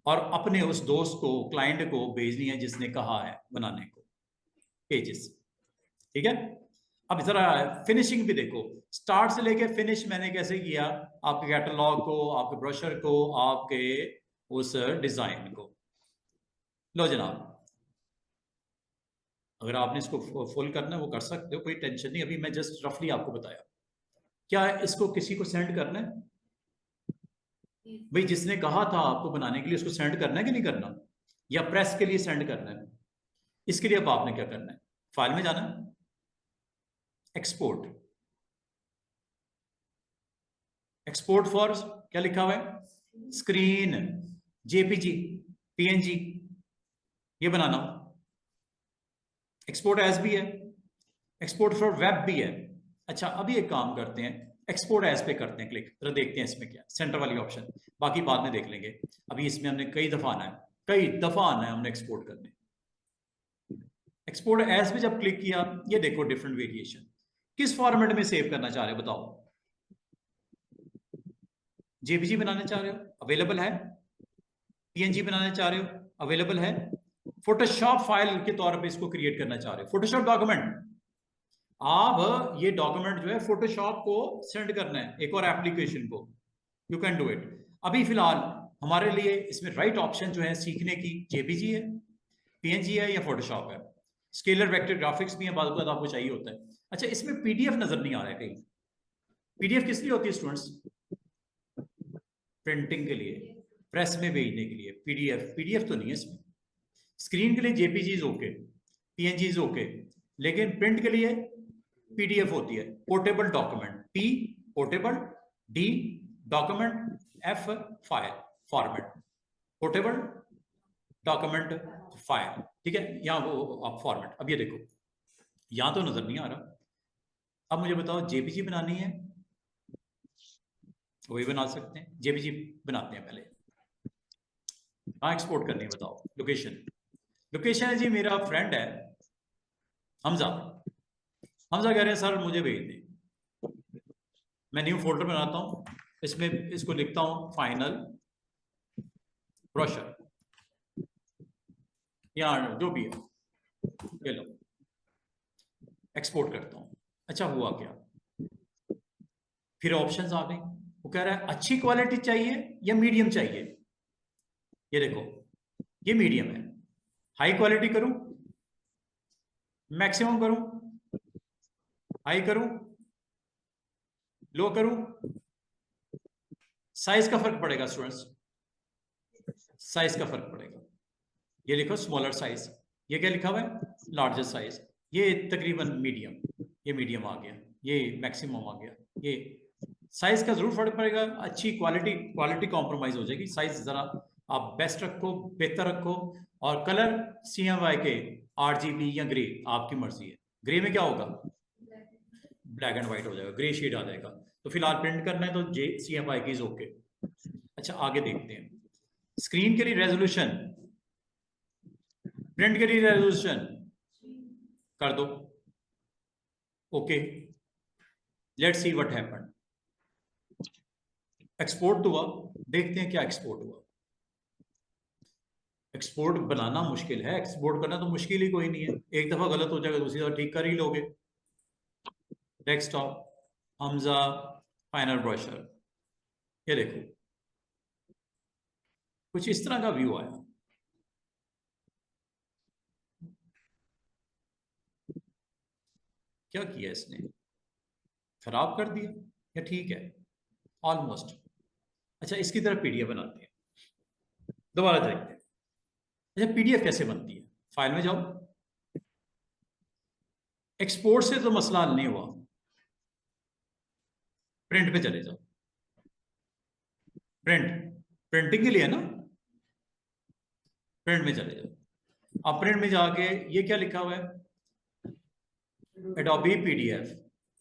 और अपने उस दोस्त को, क्लाइंट को भेजनी है जिसने कहा है बनाने को पेजेस। ठीक है, अब जरा फिनिशिंग भी देखो, स्टार्ट से लेके फिनिश मैंने कैसे किया, आपके कैटलॉग को, आपके ब्रोशर को, आपके उस डिजाइन को। लो जनाब, अगर आपने इसको फुल करना है वो कर सकते हो, कोई टेंशन नहीं। अभी मैं जस्ट रफली आपको बताया। क्या इसको किसी को सेंड करना है भाई? जिसने कहा था आपको बनाने के लिए उसको सेंड करना है कि नहीं करना, या प्रेस के लिए सेंड करना है? इसके लिए अब आपने क्या करना है, फाइल में जाना है, एक्सपोर्ट, एक्सपोर्ट फॉर क्या लिखा हुआ है, स्क्रीन, जेपीजी, पीएनजी, ये बनाना। एक्सपोर्ट एज भी है, एक्सपोर्ट फॉर वेब भी है। अच्छा, अभी एक काम करते हैं, एक्सपोर्ट एज पे करते हैं क्लिक, जरा देखते हैं इसमें क्या सेंटर वाली ऑप्शन, बाकी बाद में देख लेंगे। अभी इसमें हमने कई दफा आना है, कई दफा आना है हमने एक्सपोर्ट करने। एक्सपोर्ट एज पे जब क्लिक किया, ये देखो डिफरेंट वेरिएशन, किस फॉर्मेट में सेव करना चाह रहे हो बताओ? जेपीजी बनाना चाह रहे हो, अवेलेबल है। पीएनजी बनाना चाह रहे हो, अवेलेबल है। फोटोशॉप फाइल के तौर पे इसको क्रिएट करना चाह रहे हो, फोटोशॉप डॉक्यूमेंट, आप ये डॉक्यूमेंट जो है फोटोशॉप को सेंड करना है एक और एप्लीकेशन को, यू कैन डू इट। अभी फिलहाल हमारे लिए इसमें राइट ऑप्शन जो है सीखने की, जेपीजी है, पीएनजी है या फोटोशॉप है। स्केलर वेक्टर ग्राफिक्स भी है, बाद में आपको चाहिए होता है। अच्छा, इसमें पीडीएफ नजर नहीं आ रहा है कहीं। पीडीएफ किस लिए होती है स्टूडेंट्स? प्रिंटिंग के लिए, प्रेस में भेजने के लिए। पीडीएफ, पीडीएफ तो नहीं है इसमें। स्क्रीन के लिए जेपीजी ओके, पीएनजी ओके, लेकिन प्रिंट के लिए पीडीएफ होती है, portable document, P portable, D document, F file format, portable document file. ठीक है, यहां वो आप फॉर्मेट। अब ये देखो, यहां तो नजर नहीं आ रहा। अब मुझे बताओ, जेपीजी बनानी है, वही बना सकते हैं, जेपीजी बनाते हैं पहले। कहाँ एक्सपोर्ट करनी है बताओ? लोकेशन, लोकेशन है जी, मेरा फ्रेंड है हमजा। हमजा कह रहे हैं सर मुझे भेज दें। मैं न्यू फोल्डर बनाता हूँ, इसमें इसको लिखता हूँ फाइनल ब्रोशर, या जो भी है, ये लो, एक्सपोर्ट करता हूँ। अच्छा, हुआ क्या, फिर ऑप्शंस आ गई। वो कह रहा है अच्छी क्वालिटी चाहिए या मीडियम चाहिए। ये देखो, ये मीडियम है। हाई क्वालिटी करूं, मैक्सिमम करूं, हाई करूं, लो करूं? साइज का फर्क पड़ेगा स्टूडेंट्स, साइज का फर्क पड़ेगा। ये लिखो स्मॉलर साइज, ये क्या लिखा हुआ है, लार्जर साइज। ये तकरीबन मीडियम, ये मीडियम आ गया, ये मैक्सिमम आ गया। ये साइज का जरूर फर्क पड़ेगा। अच्छी क्वालिटी, क्वालिटी कॉम्प्रोमाइज हो जाएगी। साइज जरा आप बेस्ट रखो, बेहतर रखो। और कलर CMYK के, RGB या ग्रे, आपकी मर्जी है। ग्रे में क्या होगा, ब्लैक एंड व्हाइट हो जाएगा, ग्रे शेड आ जाएगा। तो फिलहाल प्रिंट करना है तो CMYK इज ओके। अच्छा, आगे देखते हैं। स्क्रीन के लिए रेजोल्यूशन, प्रिंट के लिए रेजोल्यूशन कर दो, okay. Let's see what happened. Export तो हुआ, देखते हैं क्या एक्सपोर्ट हुआ। एक्सपोर्ट बनाना मुश्किल है, एक्सपोर्ट करना तो मुश्किल ही कोई नहीं है। एक दफा गलत हो जाएगा, दूसरी दफा ठीक कर ही लोगे। डेस्कटॉप, हमजा, फाइनल ब्रोशर, ये देखो कुछ इस तरह का व्यू आया। क्या किया इसने, खराब कर दिया या ठीक है, ऑलमोस्ट। अच्छा, इसकी तरह पीडीएफ बनाते हैं, दोबारा देखते हैं। अच्छा, पीडीएफ कैसे बनती है? फाइल में जाओ, एक्सपोर्ट से तो मसला हल नहीं हुआ, प्रिंट पे चले जाओ। प्रिंट, प्रिंटिंग के लिए है ना, प्रिंट में चले जाओ। अब प्रिंट में जाके ये क्या लिखा हुआ है, एडोबी पीडीएफ।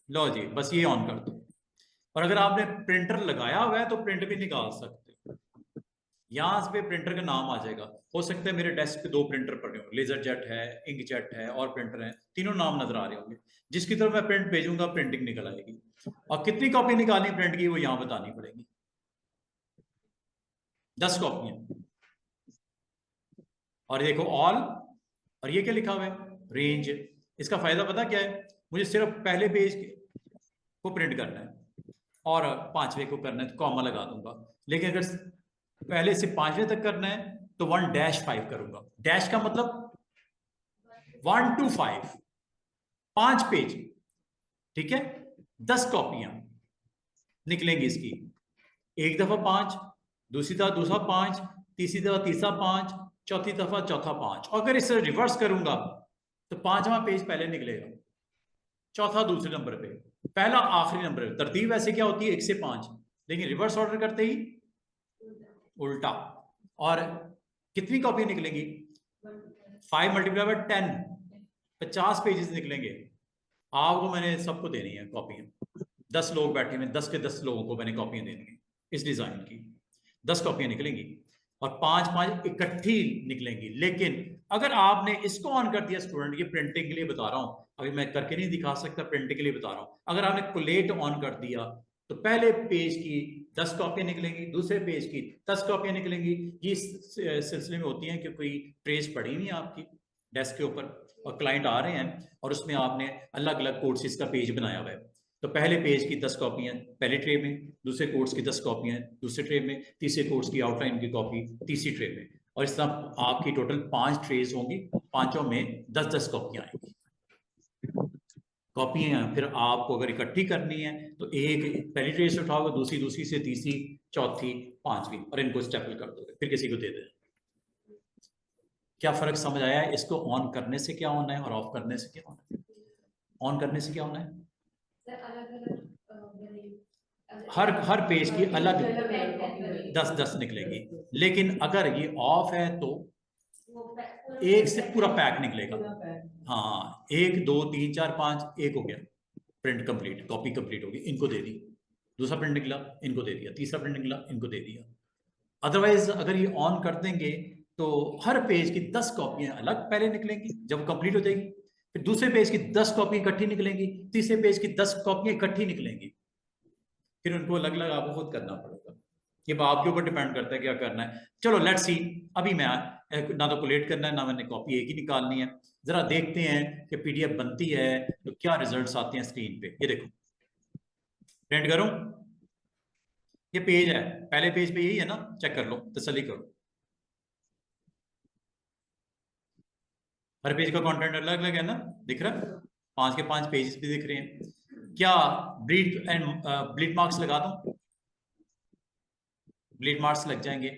लो जी, बस ये ऑन कर दो। और अगर आपने प्रिंटर लगाया हुआ है तो प्रिंट भी निकाल सकते हो। यहां पे प्रिंटर का नाम आ जाएगा। हो सकता है मेरे डेस्क पे 2 प्रिंटर पड़े हो, लेजर जेट है, इंक जेट है और प्रिंटर है, तीनों नाम नजर आ रहे होंगे। जिसकी तरफ मैं प्रिंट भेजूंगा प्रिंटिंग निकल आएगी। और कितनी कॉपी निकालनी प्रिंट की वो यहां बतानी पड़ेगी। 10 कॉपियां। और देखो ऑल, और ये क्या लिखा हुआ है, रेंज। इसका फायदा पता क्या है, मुझे सिर्फ पहले पेज को प्रिंट करना है और 5वें को करना है तो कॉमा लगा दूंगा। लेकिन अगर पहले से 5वें तक करना है तो 1-5 करूंगा। डैश का मतलब 1 to 5, 5 पेज। ठीक है, 10 कॉपियां निकलेंगी इसकी। एक दफा 5, दूसरी दफा दूसरा 5, तीसरी दफा तीसरा 5, चौथी दफा चौथा 5। और अगर इसे रिवर्स करूंगा तो 5वां पेज पहले निकलेगा, चौथा दूसरे नंबर पे, पहला आखिरी नंबर पे। तरतीब वैसे क्या होती है 1 से 5, लेकिन रिवर्स ऑर्डर करते ही उल्टा। और कितनी कॉपी निकलेंगी, 5 मल्टीप्लाई बाय 10, 50 पेजेस निकलेंगे। आपको मैंने सबको देनी है कॉपियां। 10 लोग बैठे हुए, 10 के 10 लोगों को मैंने कॉपियां देनी है इस डिजाइन की। 10 कॉपियां निकलेंगी और 5-5 इकट्ठी निकलेंगी। लेकिन अगर आपने इसको ऑन कर दिया स्टूडेंट, ये प्रिंटिंग के लिए बता रहा हूं, अभी मैं करके नहीं दिखा सकता, प्रिंटिंग के लिए बता रहा हूं। अगर आपने कोलेट ऑन कर दिया तो पहले पेज की 10 कॉपियां निकलेंगी, दूसरे पेज की 10 कॉपियां निकलेंगी। ये इस सिलसिले में होती हैं कि कोई ट्रेस पड़ी हुई है आपकी डेस्क के ऊपर और क्लाइंट आ रहे हैं और उसमें आपने अलग अलग कोर्सेज का पेज बनाया हुआ है। तो पहले पेज की 10 कॉपियां पहले ट्रे में, दूसरे कोर्स की 10 कॉपियां दूसरे ट्रे में, तीसरे कोर्स की आउटलाइन की कॉपी तीसरी ट्रे में। और इस तरह आपकी टोटल 5 ट्रेज होंगी, पांचों में 10-10 कॉपियां आएंगी। कॉपियां फिर आपको अगर इकट्ठी करनी है तो एक पहली ट्रे से उठाओगे, दूसरी दूसरी से, तीसरी, चौथी, पांचवी, और इनको स्टेपल कर दोगे, फिर किसी को दे दे। क्या फर्क समझ आया है? इसको ऑन करने से क्या होना है और ऑफ करने से क्या होना है? ऑन करने से क्या होना है, हर पेज की अलग 10-10 निकलेगी। लेकिन अगर ये ऑफ है तो एक से पूरा पैक निकलेगा। हाँ, 1 2 3 4 5, एक हो गया, प्रिंट कंप्लीट, कॉपी कंप्लीट होगी, इनको दे दी। दूसरा प्रिंट निकला, इनको दे दिया। तीसरा प्रिंट निकला, इनको दे दिया। अदरवाइज अगर ये ऑन कर देंगे तो हर पेज की 10 कॉपियां अलग पहले निकलेंगी जब कंप्लीट हो जाएगी, फिर दूसरे पेज की 10 कॉपी इकट्ठी निकलेंगी, तीसरे पेज की 10 कॉपियां इकट्ठी निकलेंगी। फिर उनको अलग अलग आपको खुद करना पड़ेगा। ये आपके ऊपर डिपेंड करता है क्या करना है। चलो लेट्स सी। अभी मैं ना तो कोलेट करना है ना मैंने कॉपी एक ही निकालनी है। जरा देखते हैं कि पीडीएफ बनती है तो क्या रिजल्ट्स आते हैं स्क्रीन पे। ये देखो, प्रिंट करूं, ये पेज है, पहले पेज पे यही है ना, चेक कर लो, तसल्ली करो। हर पेज का कंटेंट अलग अलग है ना, दिख रहा है, 5 के 5 पेजेस भी दिख रहे हैं। क्या ब्लीड एंड ब्लीड मार्क्स लगा दूं? ब्लीड मार्क्स लग जाएंगे,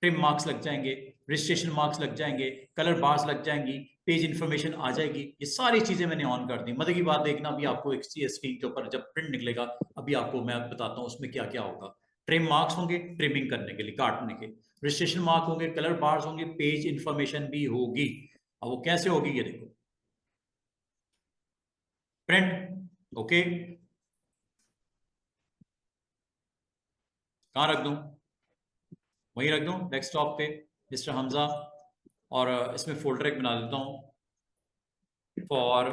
ट्रिम मार्क्स लग जाएंगे, रजिस्ट्रेशन मार्क्स लग जाएंगे, कलर बार्स लग जाएंगी, पेज इंफॉर्मेशन आ जाएगी। ये सारी चीजें मैंने ऑन कर दी। मजे की बात देखना, अभी आपको एक स्क्रीन के ऊपर जब प्रिंट निकलेगा, अभी आपको मैं बताता हूँ उसमें क्या क्या होगा। ट्रिम मार्क्स होंगे ट्रिमिंग करने के लिए, काटने के। रजिस्ट्रेशन मार्क होंगे, कलर बार्स होंगे, पेज इंफॉर्मेशन भी होगी। अब वो कैसे होगी ये देखो, प्रिंट। ओके, कहाँ रख दूं? वहीं रख दूं डेस्कटॉप पे, मिस्टर हमजा। और इसमें फोल्डर एक बना देता हूं for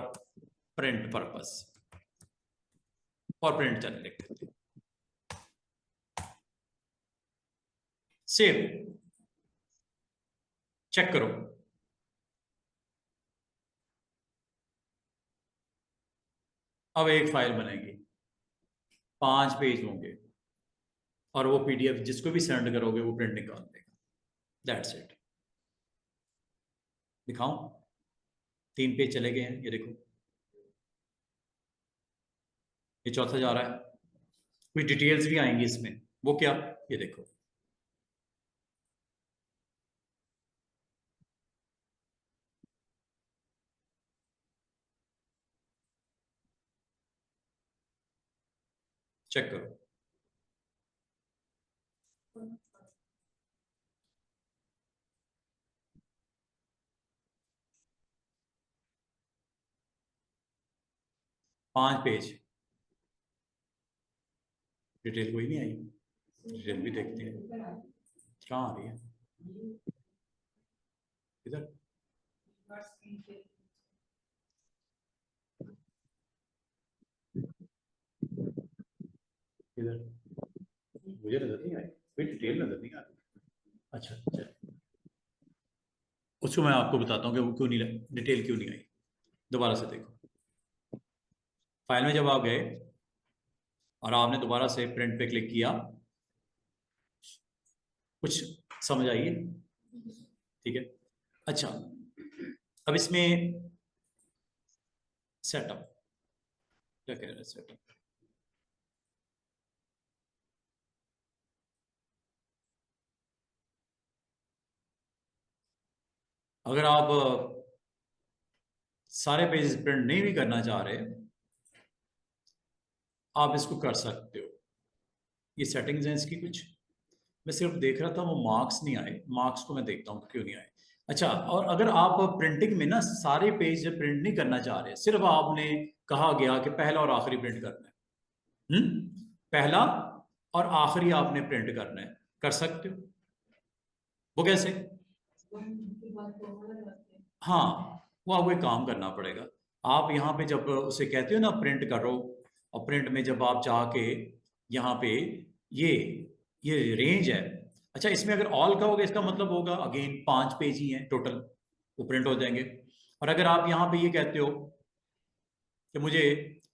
print purpose, for print चलने लिख देते हैं, सेव। चेक करो, अब एक फाइल बनेगी, 5 पेज होंगे और वो पीडीएफ जिसको भी सेंड करोगे वो प्रिंट निकाल देगा। That's it. दिखाऊं? 3 पेज चले गए हैं, ये देखो, ये चौथा जा रहा है। कुछ डिटेल्स भी आएंगी इसमें, वो क्या, ये देखो। चेक करो, 5 पेज। डिटेल कोई नहीं आई, डिटेल भी देखते हैं कहाँ आ रही है, इधर इधर मुझे नजर नहीं आई, कोई डिटेल नजर नहीं आ रही। अच्छा अच्छा, उसको मैं आपको बताता हूँ कि वो क्यों नहीं, डिटेल क्यों नहीं आई। दोबारा से देखो, फाइल में जब आप गए और आपने दोबारा से प्रिंट पे क्लिक किया, कुछ समझ आइए, ठीक है। अच्छा, अब इसमें सेटअप क्या कह रहा है, सेटअप अगर आप सारे पेजेस प्रिंट नहीं भी करना चाह रहे, आप इसको कर सकते हो। ये सेटिंग्स हैं इसकी कुछ, मैं सिर्फ देख रहा था वो मार्क्स नहीं आए, मार्क्स को मैं देखता हूँ क्यों नहीं आए। अच्छा, और अगर आप प्रिंटिंग में ना सारे पेज प्रिंट नहीं करना चाह रहे, सिर्फ आपने कहा गया कि पहला और आखिरी प्रिंट करना है, पहला और आखिरी आपने प्रिंट करना है, कर सकते हो। वो कैसे? हाँ, वो आपको एक काम करना पड़ेगा। आप यहाँ पे जब उसे कहते हो ना प्रिंट करो, और प्रिंट में जब आप जाके यहाँ पे ये ये रेंज है, अच्छा इसमें अगर ऑल का होगा इसका मतलब होगा अगेन 5 पेज ही हैं टोटल, वो प्रिंट हो जाएंगे। और अगर आप यहाँ पे ये कहते हो कि मुझे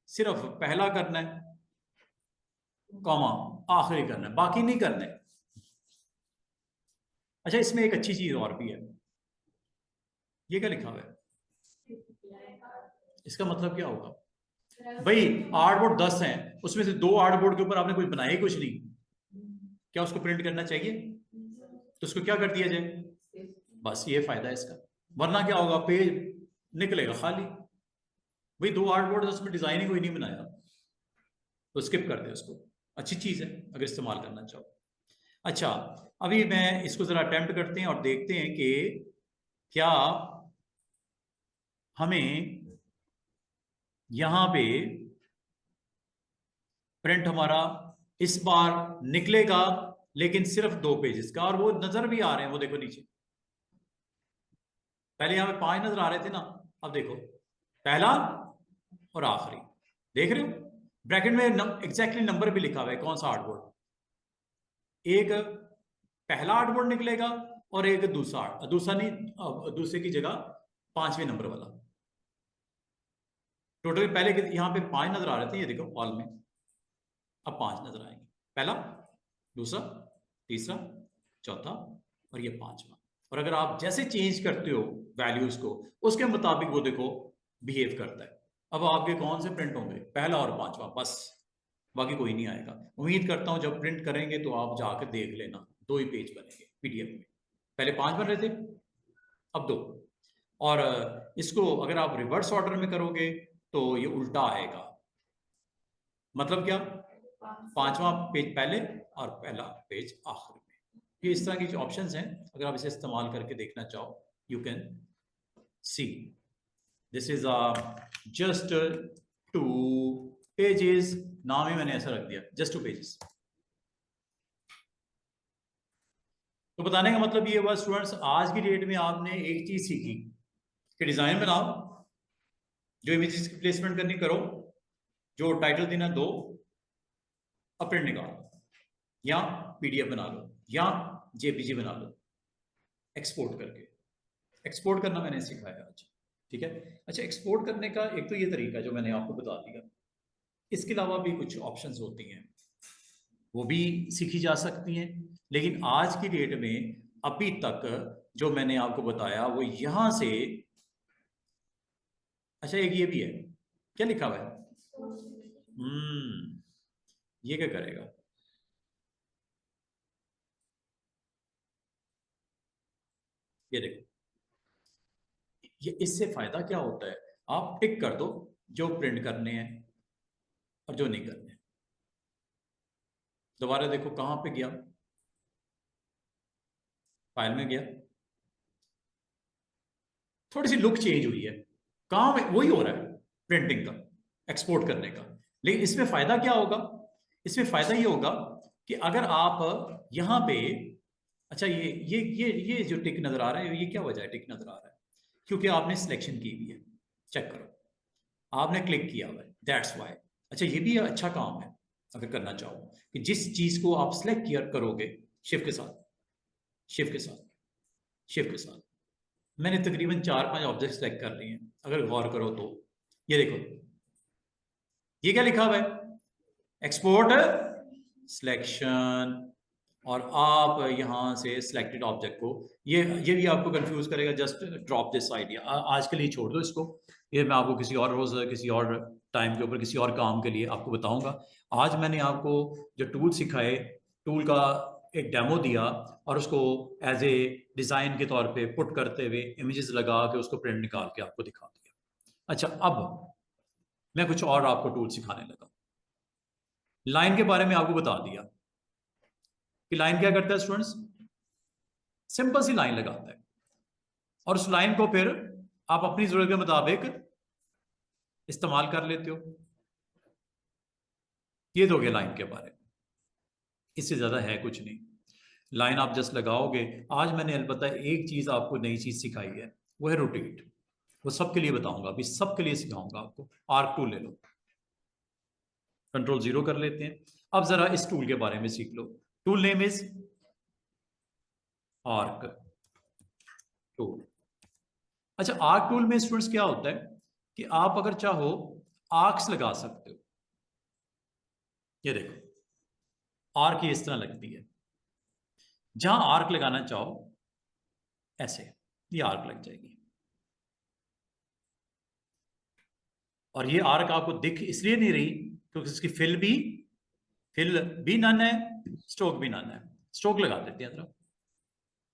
सिर्फ पहला करना है, कॉमा आखिरी करना है, बाकी नहीं करना है। अच्छा, इसमें एक अच्छी चीज और भी है, ये क्या लिखा हुआ है, इसका मतलब क्या होगा भाई? आर्टबोर्ड 10 हैं, उसमें से 2 आर्टबोर्ड के ऊपर आपने कुछ बनाया ही कुछ नहीं, क्या उसको प्रिंट करना चाहिए? तो उसको क्या कर दिया जाए, बस ये फायदा है इसका। वरना क्या होगा, पेज निकलेगा खाली, भाई 2 आर्टबोर्ड उसमें डिजाइन ही कोई नहीं बनाया, तो स्किप कर दे उसको। अच्छी चीज है अगर इस्तेमाल करना चाहो। अच्छा, अभी मैं इसको जरा अटेम्प्ट करते हैं और देखते हैं कि क्या हमें यहां पे प्रिंट हमारा इस बार निकलेगा, लेकिन सिर्फ 2 पेजेस का, और वो नजर भी आ रहे हैं, वो देखो नीचे, पहले यहां पे 5 नजर आ रहे थे ना, अब देखो पहला और आखिरी, देख रहे हो ब्रैकेट में एग्जैक्टली नंबर भी लिखा हुआ है कौन सा आर्टबोर्ड, एक पहला आर्टबोर्ड निकलेगा और एक दूसरा, दूसरा नहीं, दूसरे की जगह 5वें नंबर वाला। टोटल पहले यहां पे 5 नजर आ रहे थे, ये देखो ऑल में अब 5 नजर आएंगे, पहला, दूसरा, तीसरा, चौथा और ये 5वां। और अगर आप जैसे चेंज करते हो वैल्यूज को, उसके मुताबिक वो देखो बिहेव करता है। अब आपके कौन से प्रिंट होंगे, पहला और 5वां, बस, बाकी कोई नहीं आएगा। उम्मीद करता हूं जब प्रिंट करेंगे तो आप जाकर देख लेना, 2 ही पेज बनेंगे पीडीएफ में, पहले 5 बन रहे थे, अब 2। और इसको अगर आप रिवर्स ऑर्डर में करोगे तो ये उल्टा आएगा, मतलब क्या, 5वां पेज पहले और पहला पेज आखिर में। ये इस तरह की जो ऑप्शंस हैं, अगर आप इसे इस्तेमाल करके देखना चाहो, you can see this is just 2 pages, नाम ही मैंने ऐसा रख दिया, जस्ट 2 पेजेस। तो बताने का मतलब ये हुआ स्टूडेंट्स, आज की डेट में आपने एक चीज सीखी कि डिजाइन बनाओ, जो इमेजेस की प्लेसमेंट करनी करो, जो टाइटल देना दो, अब प्रिंट निकालो, या पीडीएफ बना लो, या जेपीजी बना लो एक्सपोर्ट करके। एक्सपोर्ट करना मैंने सिखाया आज, ठीक है। अच्छा, एक्सपोर्ट करने का एक तो ये तरीका जो मैंने आपको बता दिया, इसके अलावा भी कुछ ऑप्शंस होती हैं, वो भी सीखी जा सकती हैं, लेकिन आज की डेट में अभी तक जो मैंने आपको बताया वो यहां से। अच्छा, एक ये भी है, क्या लिखा हुआ है, ये क्या करेगा, ये देखो, ये इससे फायदा क्या होता है, आप टिक कर दो जो प्रिंट करने हैं और जो नहीं करने। दोबारा देखो कहां पे गया, फाइल में गया, थोड़ी सी लुक चेंज हुई है, काम वही हो रहा है प्रिंटिंग का, एक्सपोर्ट करने का, लेकिन इसमें फायदा क्या होगा, इसमें फायदा ये होगा कि अगर आप यहाँ पे, अच्छा ये जो टिक नजर आ रहा है, ये क्या वजह है टिक नजर आ रहा है? क्योंकि आपने सिलेक्शन की हुई है, चेक करो, आपने क्लिक किया हुआ है, दैट्स वाई। अच्छा, ये भी अच्छा काम है अगर करना चाहो, कि जिस चीज को आप सिलेक्ट किया करोगे, शिफ्ट के साथ, शिफ्ट के साथ, शिफ्ट के साथ, मैंने तकरीबन 4-5 ऑब्जेक्ट सेलेक्ट कर लिए हैं, अगर गौर करो तो ये देखो, ये क्या लिखा हुआ है, एक्सपोर्ट सिलेक्शन, और आप यहां से सिलेक्टेड ऑब्जेक्ट को, ये भी आपको कंफ्यूज करेगा, जस्ट ड्रॉप दिस आइडिया, आज के लिए छोड़ दो इसको, ये मैं आपको किसी और रोज किसी और टाइम के ऊपर किसी और काम के लिए आपको बताऊंगा। आज मैंने आपको जो टूल सिखाए, टूल का एक डेमो दिया और उसको एज ए डिजाइन के तौर पे पुट करते हुए इमेजेस लगा के उसको प्रिंट निकाल के आपको दिखा दिया। अच्छा, अब मैं कुछ और आपको टूल सिखाने लगा। लाइन के बारे में आपको बता दिया कि लाइन क्या करता है स्टूडेंट्स, सिंपल सी लाइन लगाता है और उस लाइन को फिर आप अपनी जरूरत के मुताबिक इस्तेमाल कर लेते हो। ये तो हो गया लाइन के बारे में, इससे ज्यादा है कुछ नहीं। लाइन आप जस्ट लगाओगे। आज मैंने अलबत्ता एक चीज आपको नई चीज सिखाई है, वो है रोटेट। वो सबके लिए बताऊंगा, अभी सबके लिए सिखाऊंगा आपको। आर्क टूल ले लो, कंट्रोल 0 कर लेते हैं। अब जरा इस टूल के बारे में सीख लो। Tool name is arc tool. अच्छा, आर्क टूल में स्टूडेंट्स क्या होता है कि आप अगर चाहो आर्क्स लगा सकते हो। ये देखो, आर्क ये इस तरह लगती है, जहां आर्क लगाना चाहो ऐसे ये आर्क लग जाएगी। और ये आर्क आपको दिख इसलिए नहीं रही क्योंकि इसकी फिल भी नन है, स्ट्रोक भी नन है। स्ट्रोक लगा देते हैं तरफ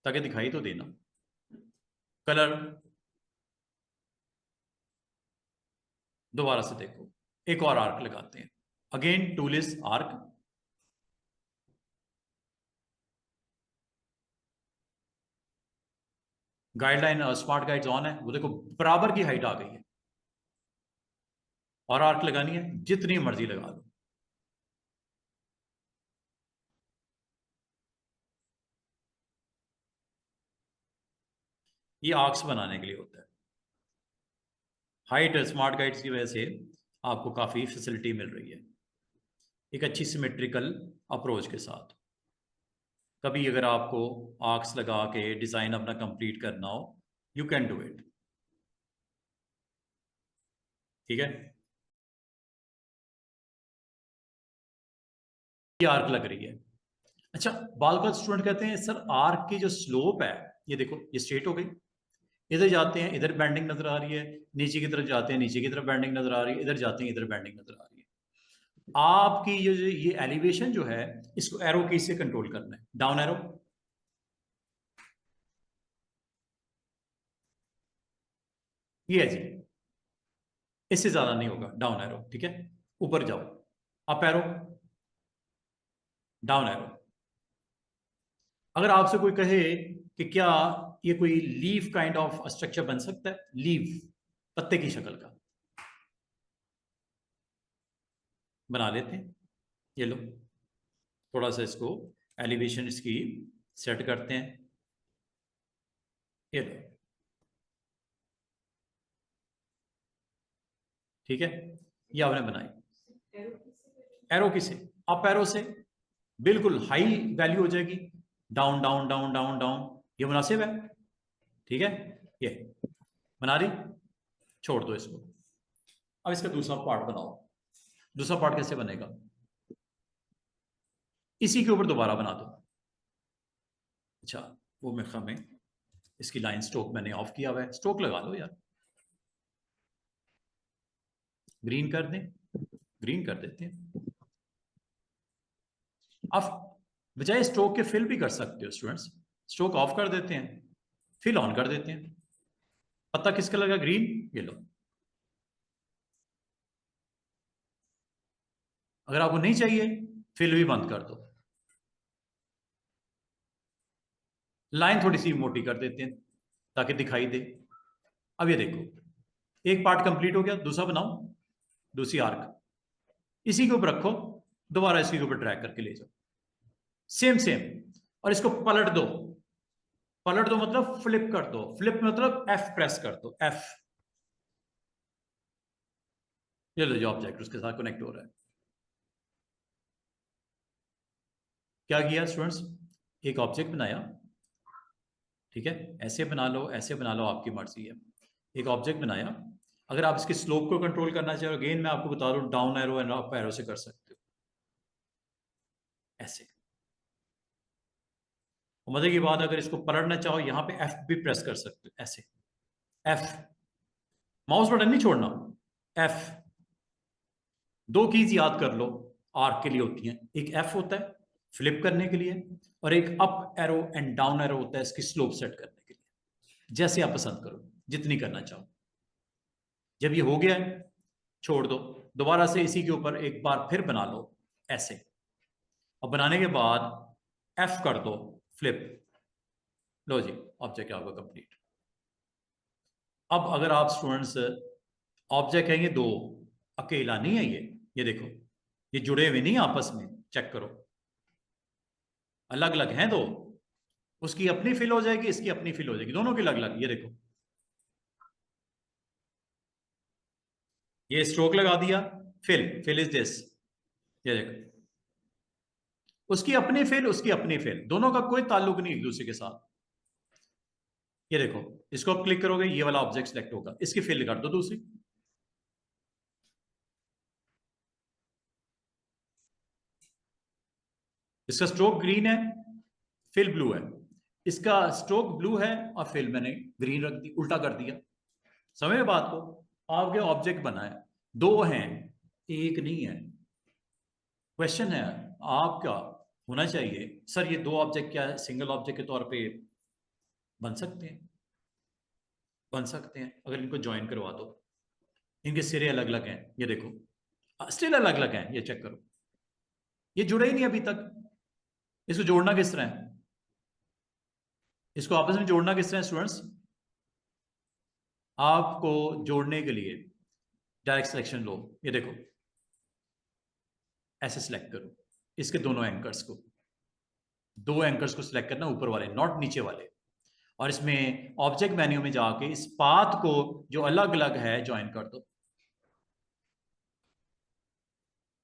ताकि दिखाई तो देना। कलर दोबारा से देखो, एक और आर्क लगाते हैं। Again tool is arc. Guideline smart guides on है, वो देखो बराबर की हाइट आ गई है। और आर्क लगानी है जितनी मर्जी लगा दो। ये आर्क्स बनाने के लिए होता है। हाइट स्मार्ट गाइड्स की वजह से आपको काफी फैसिलिटी मिल रही है एक अच्छी सिमेट्रिकल अप्रोच के साथ। कभी अगर आपको आर्क्स लगा के डिजाइन अपना कंप्लीट करना हो, यू कैन डू इट। ठीक है, ये आर्क लग रही है। अच्छा, बाल का स्टूडेंट कहते हैं सर आर्क की जो स्लोप है, ये देखो ये स्ट्रेट हो गई, इधर जाते हैं इधर बेंडिंग नजर आ रही है, नीचे की तरफ जाते हैं नीचे की तरफ बेंडिंग नजर आ रही है, इधर जाते हैं इधर बेंडिंग नजर आ रही है। आपकी ये एलिवेशन जो है, इसको एरो की से कंट्रोल करना है, डाउन एरो। ये है जी, इससे ज्यादा नहीं होगा, डाउन एरो। ठीक है, ऊपर जाओ, अप एरो, डाउन एरो। अगर आपसे कोई कहे कि क्या ये कोई लीफ काइंड ऑफ स्ट्रक्चर बन सकता है, लीफ पत्ते की शक्ल का, बना लेते हैं। ये लो, थोड़ा सा इसको एलिवेशन इसकी सेट करते हैं। ये लो, ठीक है, ये आपने बनाई। एरो की से, अप एरो से बिल्कुल हाई वैल्यू हो जाएगी, down down down down down, ये मुनासिब है। ठीक है, ये बना रही, छोड़ दो इसको। अब इसका दूसरा पार्ट बनाओ। दूसरा पार्ट कैसे बनेगा, इसी के ऊपर दोबारा बना दो। अच्छा, वो मेरे ख्याल में इसकी लाइन स्ट्रोक मैंने ऑफ किया हुआ है, स्ट्रोक लगा लो यार, ग्रीन कर दें, ग्रीन कर देते हैं। अब बजाय स्ट्रोक के फिल भी कर सकते हो स्टूडेंट्स, स्ट्रोक ऑफ कर देते हैं, फिल ऑन कर देते हैं। पत्ता किस कलर का, ग्रीन, ये लो। अगर आपको नहीं चाहिए, फिल भी बंद कर दो। लाइन थोड़ी सी मोटी कर देते हैं ताकि दिखाई दे। अब ये देखो, एक पार्ट कंप्लीट हो गया, दूसरा बनाओ, दूसरी आर्क इसी के ऊपर रखो, दोबारा इसके ऊपर ड्रैग करके ले जाओ, सेम सेम, और इसको पलट दो। पलट दो मतलब फ्लिप कर दो, फ्लिप मतलब एफ प्रेस कर दो, एफ। ये लो जो ऑब्जेक्ट उसके साथ कनेक्ट हो रहा है। क्या किया स्टूडेंट्स, एक ऑब्जेक्ट बनाया, ठीक है, ऐसे बना लो ऐसे बना लो, आपकी मर्जी है। एक ऑब्जेक्ट बनाया, अगर आप इसके स्लोप को कंट्रोल करना चाहो, अगेन मैं आपको बता दूं, down arrow and up arrow से कर सकते हो, ऐसे। मजे की बात, अगर इसको पलटना चाहो यहां पे एफ भी प्रेस कर सकते हो, ऐसे, एफ। माउस बटन नहीं छोड़ना, एफ। दो कीज याद कर लो, आर्क के लिए होती हैं, एक एफ होता है फ्लिप करने के लिए, और एक up arrow and down arrow होता है इसकी स्लोप सेट करने के लिए। जैसे आप पसंद करो, जितनी करना चाहो। जब ये हो गया है, छोड़ दो, दोबारा से इसी के ऊपर एक बार फिर बना लो, ऐसे। और बनाने के बाद एफ कर दो, फ्लिप। लो जी, ऑब्जेक्ट आपका कंप्लीट। अब अगर आप स्टूडेंट्स, ऑब्जेक्ट है ये दो, अकेला नहीं है ये देखो, ये जुड़े हुए नहीं आपस में, चेक करो, अलग अलग हैं दो। उसकी अपनी फिल हो जाएगी, इसकी अपनी फिल हो जाएगी, दोनों की अलग अलग। ये देखो, ये स्ट्रोक लगा दिया, फिल इज दिस, ये देखो, उसकी अपनी फिल उसकी अपनी फिल, दोनों का कोई ताल्लुक नहीं एक दूसरे के साथ। ये देखो, इसको आप क्लिक करोगे ये वाला ऑब्जेक्ट सेलेक्ट होगा, इसकी फिल कर दो दूसरी। इसका स्ट्रोक ग्रीन है, फिल ब्लू है। इसका स्ट्रोक ब्लू है और फिल मैंने ग्रीन रख दी, उल्टा कर दिया। समझ बात को, आपके ऑब्जेक्ट बना है, दो हैं, एक नहीं है। क्वेश्चन है आपका होना चाहिए, सर ये दो ऑब्जेक्ट क्या है सिंगल ऑब्जेक्ट के तौर पे बन सकते हैं? बन सकते हैं अगर इनको ज्वाइन करवा दो। इनके सिरे अलग अलग हैं, ये देखो स्टिल अलग अलग हैं, ये चेक करो, ये जुड़े ही नहीं अभी तक। इसको जोड़ना किस तरह है, इसको आपस में जोड़ना किस तरह है स्टूडेंट्स? आपको जोड़ने के लिए डायरेक्ट सिलेक्शन लो, ये देखो, ऐसे सिलेक्ट करो इसके दोनों एंकर्स को, दो एंकर्स को सिलेक्ट करना, ऊपर वाले नॉट नीचे वाले, और इसमें ऑब्जेक्ट मेन्यू में जाके इस पाथ को जो अलग अलग है ज्वाइन कर दो।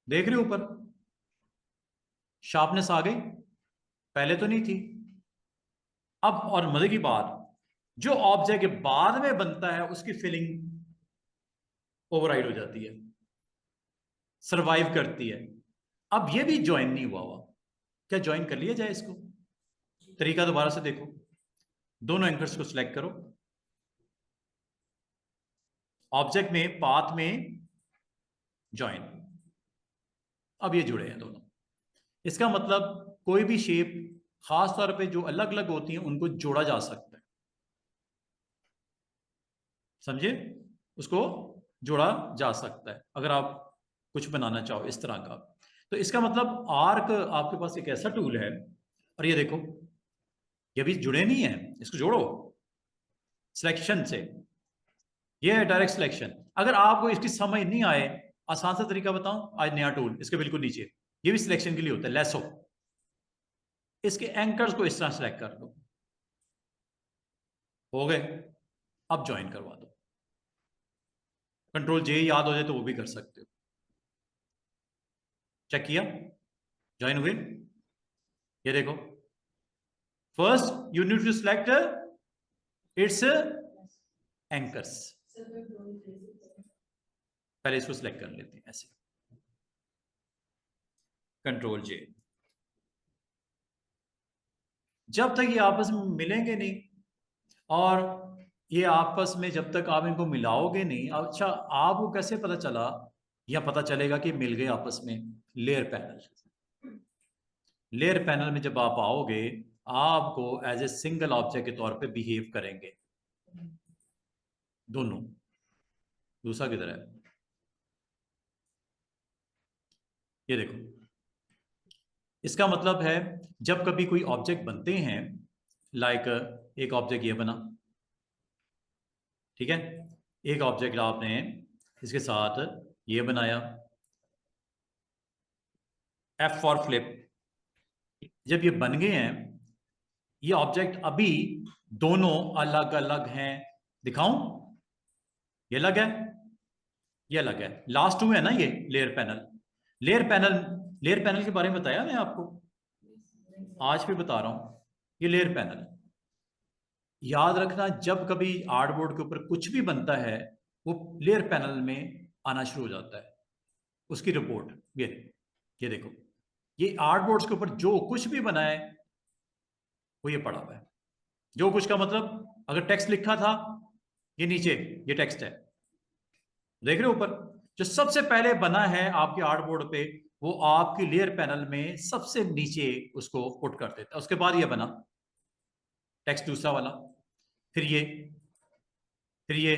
देख रहे हो ऊपर शार्पनेस आ गई, पहले तो नहीं थी। अब और मजे की बात, जो ऑब्जेक्ट बाद में बनता है उसकी फिलिंग ओवरराइड हो जाती है, सरवाइव करती है। अब ये भी ज्वाइन नहीं हुआ, क्या ज्वाइन कर लिया जाए इसको? तरीका दोबारा से देखो, दोनों एंकर्स को सिलेक्ट करो, ऑब्जेक्ट में पाथ में ज्वाइन, अब ये जुड़े हैं दोनों। इसका मतलब कोई भी शेप खास तौर पे जो अलग अलग होती हैं उनको जोड़ा जा सकता है, समझे? उसको जोड़ा जा सकता है अगर आप कुछ बनाना चाहो इस तरह का। तो इसका मतलब आर्क आपके पास एक ऐसा टूल है, और ये देखो ये भी जुड़े नहीं है, इसको जोड़ो सिलेक्शन से, ये है डायरेक्ट सिलेक्शन। अगर आपको इसकी समझ नहीं आए, आसान सा तरीका बताऊं, आज नया टूल इसके बिल्कुल नीचे, ये भी सिलेक्शन के लिए होता है, लेसो। इसके एंकर्स को इस तरह सेलेक्ट कर दो, हो गए। अब ज्वाइन करवा दो, कंट्रोल जे याद हो जाए तो वो भी कर सकते हो। चेक किया, ज्वाइन हुए, ये देखो। First you need to select its anchors, पहले इसको सिलेक्ट कर लेते हैं ऐसे, कंट्रोल जे। जब तक ये आपस में मिलेंगे नहीं, और ये आपस में जब तक आप इनको मिलाओगे नहीं, अच्छा आपको कैसे पता चला, या पता चलेगा कि मिल गए आपस में? लेयर पैनल, लेयर पैनल में जब आप आओगे आपको एज ए सिंगल ऑब्जेक्ट के तौर पे बिहेव करेंगे दोनों। दूसरा किधर है, ये देखो। इसका मतलब है जब कभी कोई ऑब्जेक्ट बनते हैं, लाइक एक ऑब्जेक्ट ये बना, ठीक है, एक ऑब्जेक्ट आपने इसके साथ ये बनाया, F फॉर फ्लिप। जब ये बन गए हैं, ये ऑब्जेक्ट अभी दोनों अलग अलग हैं। दिखाऊं? ये अलग है, ये अलग है। लास्ट टू है ना ये layer panel. Layer panel, layer panel के बारे में बताया मैं आपको, आज भी बता रहा हूं। ये लेयर पैनल याद रखना, जब कभी आर्टबोर्ड के ऊपर कुछ भी बनता है वो लेयर पैनल में आना शुरू हो जाता है। उसकी रिपोर्ट ये देखो, ये आर्टबोर्ड्स के ऊपर जो कुछ भी बना है वो ये पड़ा हुआ है। जो कुछ का मतलब, अगर टेक्स्ट लिखा था, ये नीचे ये टेक्स्ट है, देख रहे हो ऊपर। जो सबसे पहले बना है आपके आर्टबोर्ड पे, वो आपकी लेयर पैनल में सबसे नीचे उसको पुट कर देता है। उसके बाद ये बना टेक्स्ट दूसरा वाला, फिर ये, फिर ये।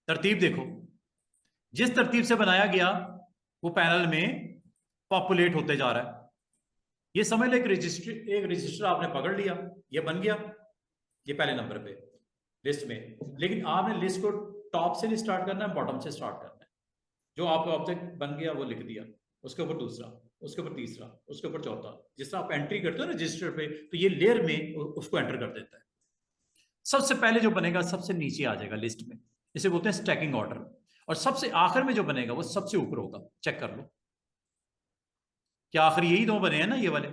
तरतीब देखो, जिस तरतीब से बनाया गया वो पैनल में पॉपुलेट होते जा रहा है। ये समझ लो एक रजिस्टर आपने पकड़ लिया, ये बन गया, ये पहले नंबर पे लिस्ट में। लेकिन आपने लिस्ट को टॉप से नहीं स्टार्ट करना है, बॉटम से स्टार्ट करना है। जो आपका ऑब्जेक्ट बन गया वो लिख दिया, उसके ऊपर दूसरा, उसके ऊपर तीसरा, उसके ऊपर चौथा। जिस तरह आप एंट्री करते हो रजिस्टर पे, तो ये लेयर में उसको एंटर कर देता है। सबसे पहले जो बनेगा सबसे नीचे आ जाएगा लिस्ट में, इसे बोलते हैं स्टैकिंग ऑर्डर। और सबसे आखिर में जो बनेगा वो सबसे ऊपर होगा। चेक कर लो, क्या आखिर यही दो बने हैं ना, ये वाले।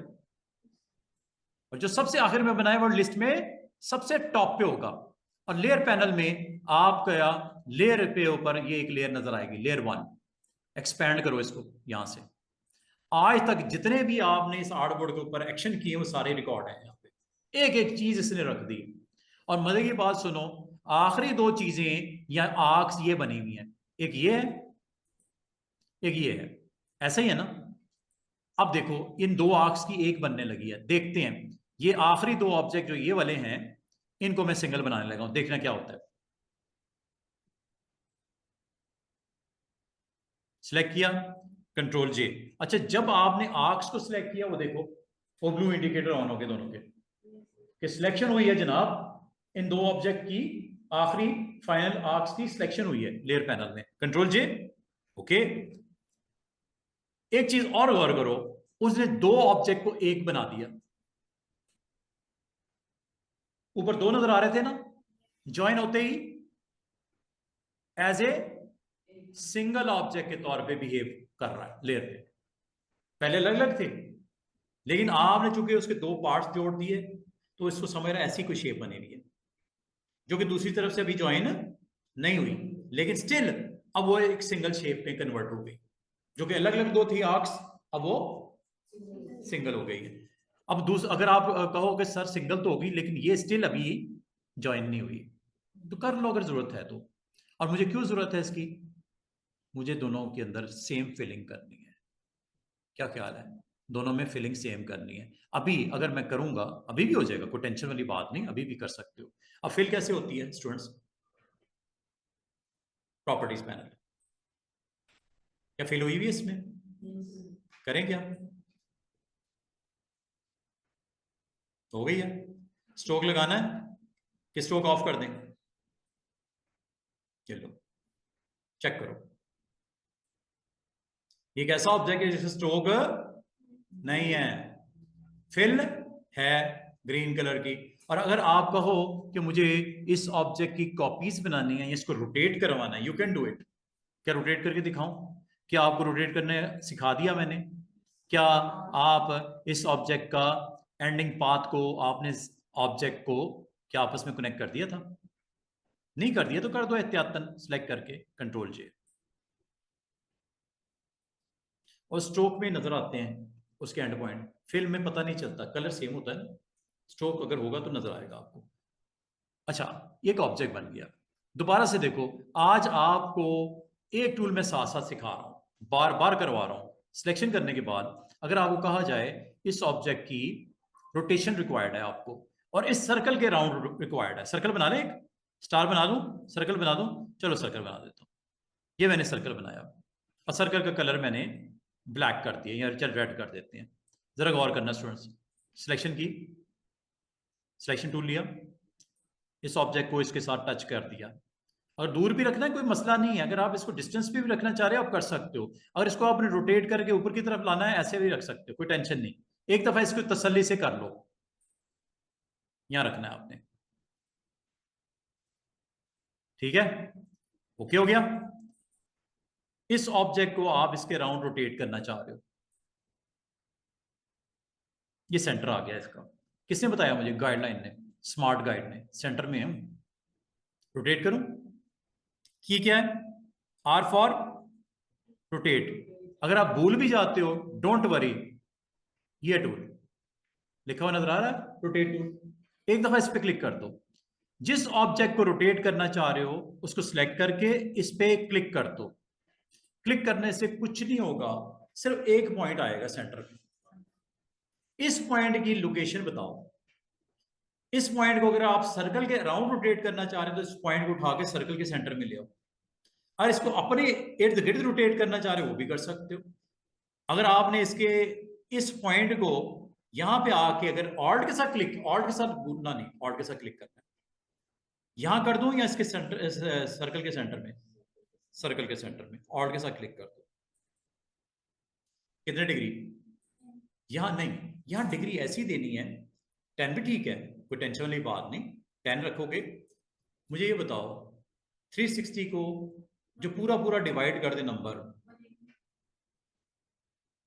और जो सबसे आखिर में बनाए वो लिस्ट में सबसे टॉप पे होगा। और लेयर पैनल में आपका लेयर पे ऊपर ये एक लेयर नजर आएगी, लेयर 1। एक्सपैंड करो इसको यहां से। आज तक जितने भी आपने इस आर्टबोर्ड के ऊपर एक्शन किए वो सारे रिकॉर्ड हैं यहाँ पे। एक एक चीज इसने रख दी। और मजे की बात सुनो, आखिरी दो चीजें या आर्क्स ये बनी हुई हैं, एक ये है, एक ये है। ऐसा ही है ना? अब देखो इन दो आर्क्स की एक बनने लगी है। देखते हैं ये आखिरी दो ऑब्जेक्ट जो ये वाले हैं, इनको मैं सिंगल बनाने लगा हूं, देखना क्या होता है। सिलेक्ट किया, कंट्रोल जे। अच्छा, जब आपने आर्क्स को सिलेक्ट किया वो देखो, वो ब्लू इंडिकेटर ऑन हो गए दोनों के, कि सिलेक्शन हुई है जनाब। इन दो ऑब्जेक्ट की आखिरी फाइनल आर्क्स की सिलेक्शन हुई है लेयर पैनल में। कंट्रोल जे, ओके। एक चीज और गौर करो, उसने दो ऑब्जेक्ट को एक बना दिया। ऊपर दो नजर आ रहे थे ना, ज्वाइन होते ही एज ए सिंगल ऑब्जेक्ट के तौर पे बिहेव कर रहा है लेयर पे। पहले अलग अलग थे, लेकिन आपने चूंकि उसके दो पार्ट्स जोड़ दिए तो इसको समझ रहा है ऐसी कोई शेप बनी हुई है, जो कि दूसरी तरफ से अभी ज्वाइन नहीं हुई, लेकिन स्टिल अब वो एक सिंगल शेप में कन्वर्ट हो गई। जो कि अलग अलग दो थी आर्क्स, अब वो सिंगल हो गई है। अब अगर आप कहो कि सर सिंगल तो होगी लेकिन ये स्टिल अभी ज्वाइन नहीं हुई, तो कर लो अगर जरूरत है तो। और मुझे क्यों जरूरत है इसकी? मुझे दोनों के अंदर सेम फीलिंग करनी है। क्या ख्याल है? दोनों में फीलिंग सेम करनी है। अभी अगर मैं करूंगा अभी भी हो जाएगा, कोई टेंशन वाली बात नहीं, अभी भी कर सकते हो। अब फिल कैसे होती है स्टूडेंट्स? Properties panel. क्या फिल हुई भी इसमें? करें क्या? हो गई है। स्ट्रोक लगाना है कि स्ट्रोक ऑफ कर दें? चलो चेक करो, ये कैसा ऑब्जेक्ट है जिसमें स्ट्रोक नहीं है, फिल है ग्रीन कलर की। और अगर आप कहो कि मुझे इस ऑब्जेक्ट की कॉपीज बनानी है या इसको रोटेट करवाना है, यू कैन डू इट। क्या रोटेट करके दिखाऊं? क्या आपको रोटेट करने सिखा दिया मैंने? क्या आप इस ऑब्जेक्ट का एंडिंग पाथ को आपने ऑब्जेक्ट को क्या आपस में कनेक्ट कर दिया था? नहीं कर दिया तो कर दो एहतियातन सिलेक्ट करके कंट्रोल जे। और स्ट्रोक में नजर आते हैं उसके एंड पॉइंट। फिल्म में पता नहीं चलता, कलर सेम होता है ना। स्ट्रोक अगर होगा तो नजर आएगा आपको। अच्छा, एक ऑब्जेक्ट बन गया। दोबारा से देखो, आज आपको एक टूल में साथ साथ सिखा रहा हूं, बार बार करवा रहा हूं। सिलेक्शन करने के बाद अगर आपको कहा जाए इस ऑब्जेक्ट की रोटेशन रिक्वायर्ड है आपको, और इस सर्कल के राउंड रिक्वायर्ड है, सर्कल बना ले, एक स्टार बना दूं, सर्कल बना दूं। चलो सर्कल बना देता हूं। ये मैंने सर्कल बनाया, और सर्कल का कलर मैंने ब्लैक कर दिया, या चल रेड कर देते हैं। जरा गौर करना स्टूडेंट्स, सिलेक्शन की, सिलेक्शन टूल लिया, इस ऑब्जेक्ट को इसके साथ टच कर दिया। अगर दूर भी रखना है कोई मसला नहीं है, अगर आप इसको डिस्टेंस पे भी रखना चाह रहे हो आप कर सकते हो। अगर इसको आपने रोटेट करके ऊपर की तरफ लाना है ऐसे भी रख सकते हो, कोई टेंशन नहीं। एक दफा इसको तसल्ली से कर लो, यहां रखना है आपने। ठीक है, ओके हो गया। इस ऑब्जेक्ट को आप इसके राउंड रोटेट करना चाह रहे हो, ये सेंटर आ गया इसका। किसने बताया मुझे? गाइडलाइन ने, स्मार्ट गाइड ने। सेंटर में हम रोटेट करूं, की क्या है? R for rotate. अगर आप भूल भी जाते हो डोंट वरी, ये टूल लिखा हुआ नजर आ रहा है, रोटेट टूल। एक दफा इस पे क्लिक कर दो। जिस ऑब्जेक्ट को रोटेट करना चाह रहे हो उसको सिलेक्ट करके इस पे क्लिक कर दो। क्लिक करने से कुछ नहीं होगा, सिर्फ एक पॉइंट आएगा सेंटर पे। इस पॉइंट की लोकेशन बताओ। इस पॉइंट को अगर आप सर्कल के राउंड रोटेट करना चाह रहे हो तो इस पॉइंट को उठा के सर्कल के सेंटर में ले आओ। और इसको अपने इर्द गिर्द रोटेट करना चाह रहे हो वो भी कर सकते हो। अगर आपने इसके इस पॉइंट को यहां पे आके अगर ऑल्ट के साथ क्लिक, ऑल्ट के साथ भूलना नहीं, ऑल्ट के साथ क्लिक करना है, यहां कर दूं या इसके सेंटर, सर्कल के सेंटर में? सर्कल के सेंटर में ऑल्ट के साथ क्लिक कर दो। कितने डिग्री? यहां नहीं, यहां डिग्री ऐसी देनी है, 10 भी ठीक है, कोई टेंशन वाली बात नहीं। 10 रखोगे। मुझे ये बताओ 360 को जो पूरा पूरा डिवाइड कर दे नंबर,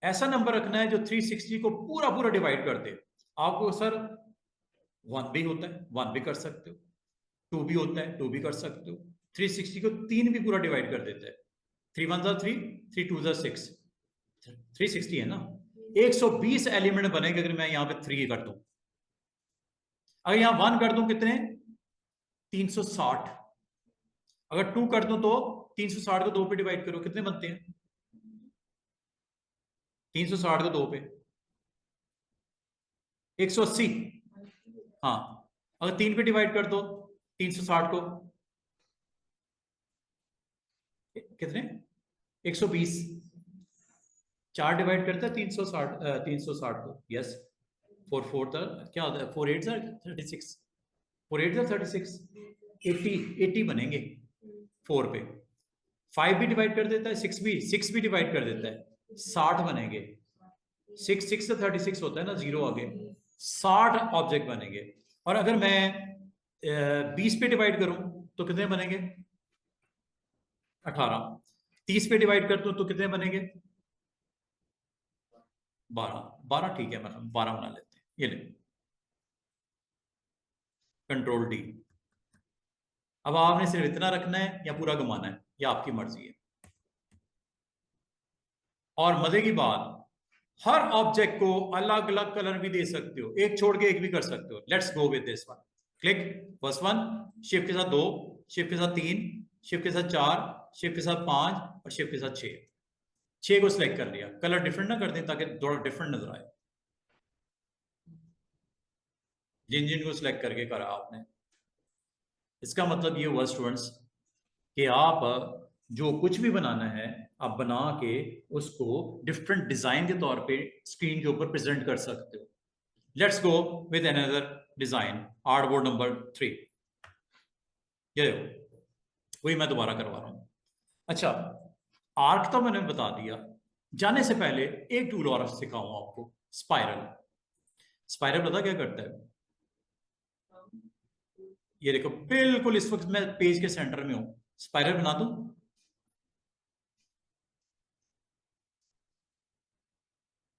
ऐसा नंबर रखना है जो 360 को पूरा पूरा डिवाइड कर दे। आपको सर 1 भी होता है, 1 भी कर सकते हो, 2 भी होता है, 2 भी कर सकते हो। 360 को 3 भी पूरा डिवाइड कर देता है। 3 1 3, 3 2 6, 360 है ना। 120 एलिमेंट बनेंगे अगर मैं यहां पे 3 कर दूं। अगर यहां 1 कर दूं कितने? 360। अगर 2 कर दूं तो 360 को 2 पे डिवाइड करो, कितने बनते हैं? 360 को 2 पे 180। हाँ, अगर 3 पे डिवाइड कर दो 360 को, कितने? 120। 4 डिवाइड करता है 360, 360 को। यस, 4 4 क्या होता है? 4 8 36, 4 8 36, 80 80 बनेंगे 4 पे। 5 भी डिवाइड कर देता है, 6 भी डिवाइड कर देता है, 60 बनेंगे। 6 6 से 36 होता है ना, जीरो आगे, 60 ऑब्जेक्ट बनेंगे। और अगर मैं 20 पे डिवाइड करूं तो कितने बनेंगे? 18। 30 पे डिवाइड कर दूं तो कितने बनेंगे? 12। 12 ठीक है, मतलब 12 बना लेते हैं। ये ले, कंट्रोल डी। अब आपने सिर्फ इतना रखना है या पूरा घुमाना है, ये आपकी मर्जी है। और मजे की बात, हर ऑब्जेक्ट को अलग अलग कलर भी दे सकते हो, एक छोड़ के एक भी कर सकते हो। Let's go with this one. Click first one, shift के साथ 2, शिफ्ट के साथ 3, शिफ्ट के साथ 4, शिफ्ट के साथ 5 और शिफ्ट के साथ 6। 6 को सिलेक्ट कर लिया। कलर डिफरेंट ना कर दें ताकि थोड़ा डिफरेंट नजर आए। जिन जिन को सिलेक्ट करके करा आपने, इसका मतलब ये हुआ स्टूडेंट्स कि आप जो कुछ भी बनाना है आप बना के उसको डिफरेंट डिजाइन के तौर पे स्क्रीन के ऊपर प्रेजेंट कर सकते हो। Let's go with another design, artboard number 3। ये वही मैं दोबारा करवा रहा हूं। अच्छा, आर्क तो मैंने बता दिया। जाने से पहले एक टूल और सिखाऊंगा आपको, स्पाइरल। स्पाइरल पता क्या करता है? ये देखो, बिल्कुल इस वक्त मैं पेज के सेंटर में हूं। स्पाइरल बना दूं,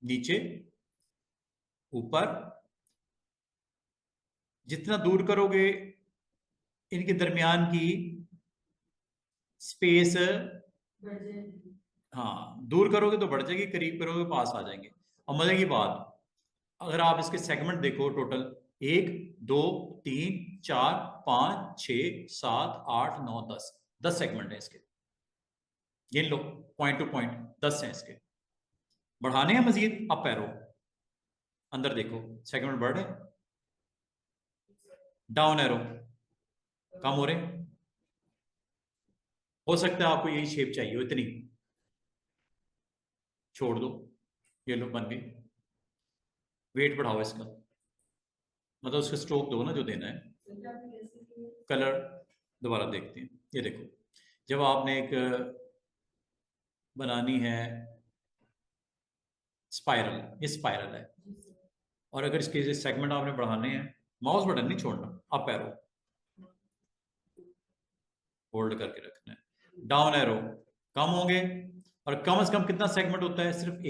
नीचे ऊपर, जितना दूर करोगे इनके दरमियान की स्पेस, हाँ दूर करोगे तो बढ़ जाएगी, करीब करोगे पास आ जाएंगे। और मजे की बात, अगर आप इसके सेगमेंट देखो टोटल, 1 2 3 4 5 6 7 8 9 10, 10 सेगमेंट है इसके। गिन लो, पॉइंट टू पॉइंट 10 हैं इसके। बढ़ाने हैं मजीद, अप एरो, अंदर देखो सेगमेंट बढ़ रहे, डाउन एरो कम हो रहे। हो सकता है आपको यही शेप चाहिए हो, इतनी छोड़ दो, ये लो बन गई। वेट बढ़ाओ इसका, मतलब उसका स्ट्रोक दो ना जो देना है, कलर दोबारा देखते हैं। ये देखो, जब आपने एक बनानी है स्पाइरल, ये स्पाइरल है, और अगर इसके सेगमेंट आपने बढ़ाने हैं, माउस बटन नहीं छोड़ना, अप एरो होल्ड करके रखना है, डाउन एरो कम होंगे, और कम से कम कितना सेगमेंट होता है, सिर्फ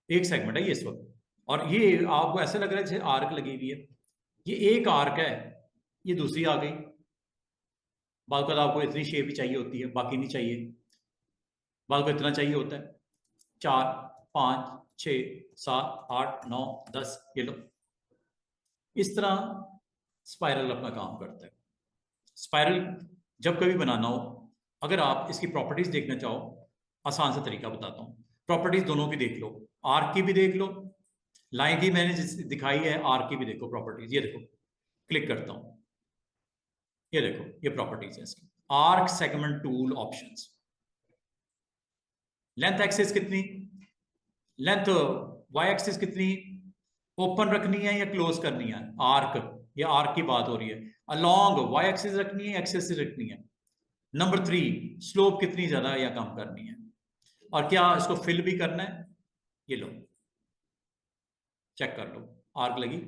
एक सेगमेंट है ये इस वक्त। और ये आपको ऐसे लग रहा है जैसे आर्क लगी हुई है, ये एक आर्क है, ये दूसरी आ गई। बाद आपको इतनी शेप ही चाहिए होती है, बाकी नहीं चाहिए, बाद को इतना चाहिए होता है, 4 5 6 7 8 9 10, ये लो। इस तरह स्पाइरल अपना काम करता है। स्पाइरल जब कभी बनाना हो, अगर आप इसकी प्रॉपर्टीज देखना चाहो, आसान सा तरीका बताता हूं, प्रॉपर्टीज दोनों की देख लो, आर्क की भी देख लो, लाइन की मैंने दिखाई है, आर्क की भी देखो प्रॉपर्टीज। ये देखो, क्लिक करता हूं, ये देखो, ये प्रॉपर्टीज है इसकी, arc segment tool options. Length axis कितनी, लेंथ वाई एक्सिस कितनी, ओपन रखनी है या क्लोज करनी है, आर्क, ये आर्क की बात हो रही है, अलोंग वाई एक्सिस रखनी है, एक्सिस रखनी है। नंबर 3, स्लोप कितनी ज्यादा या कम करनी है, और क्या इसको फिल भी करना है, ये लो चेक कर लो, आर्क लगी,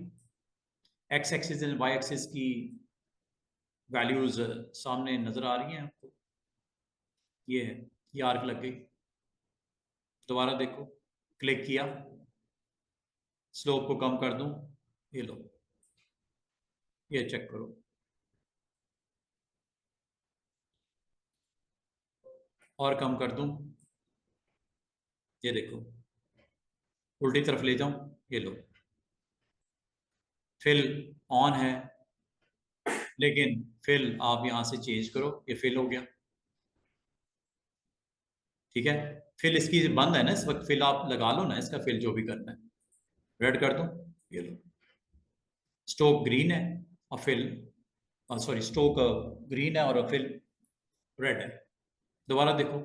X axis and Y axis की वैल्यूज सामने नजर आ रही हैं आपको, ये है, ये आर्क लग गई। दोबारा देखो, क्लिक किया, स्लोप को कम कर दूं, ये लो, ये चेक करो, और कम कर दूं, ये देखो, उल्टी तरफ ले जाऊं, ये लो, फिल ऑन है, लेकिन फिल आप यहां से चेंज करो, ये फिल हो गया, ठीक है। फिल इसकी बंद है ना इस वक्त, फिल आप लगा लो ना इसका, फिल जो भी करना है, रेड कर दो, ये लो, स्ट्रोक ग्रीन है और फिल, सॉरी स्ट्रोक ग्रीन है और फिल रेड है। दोबारा देखो,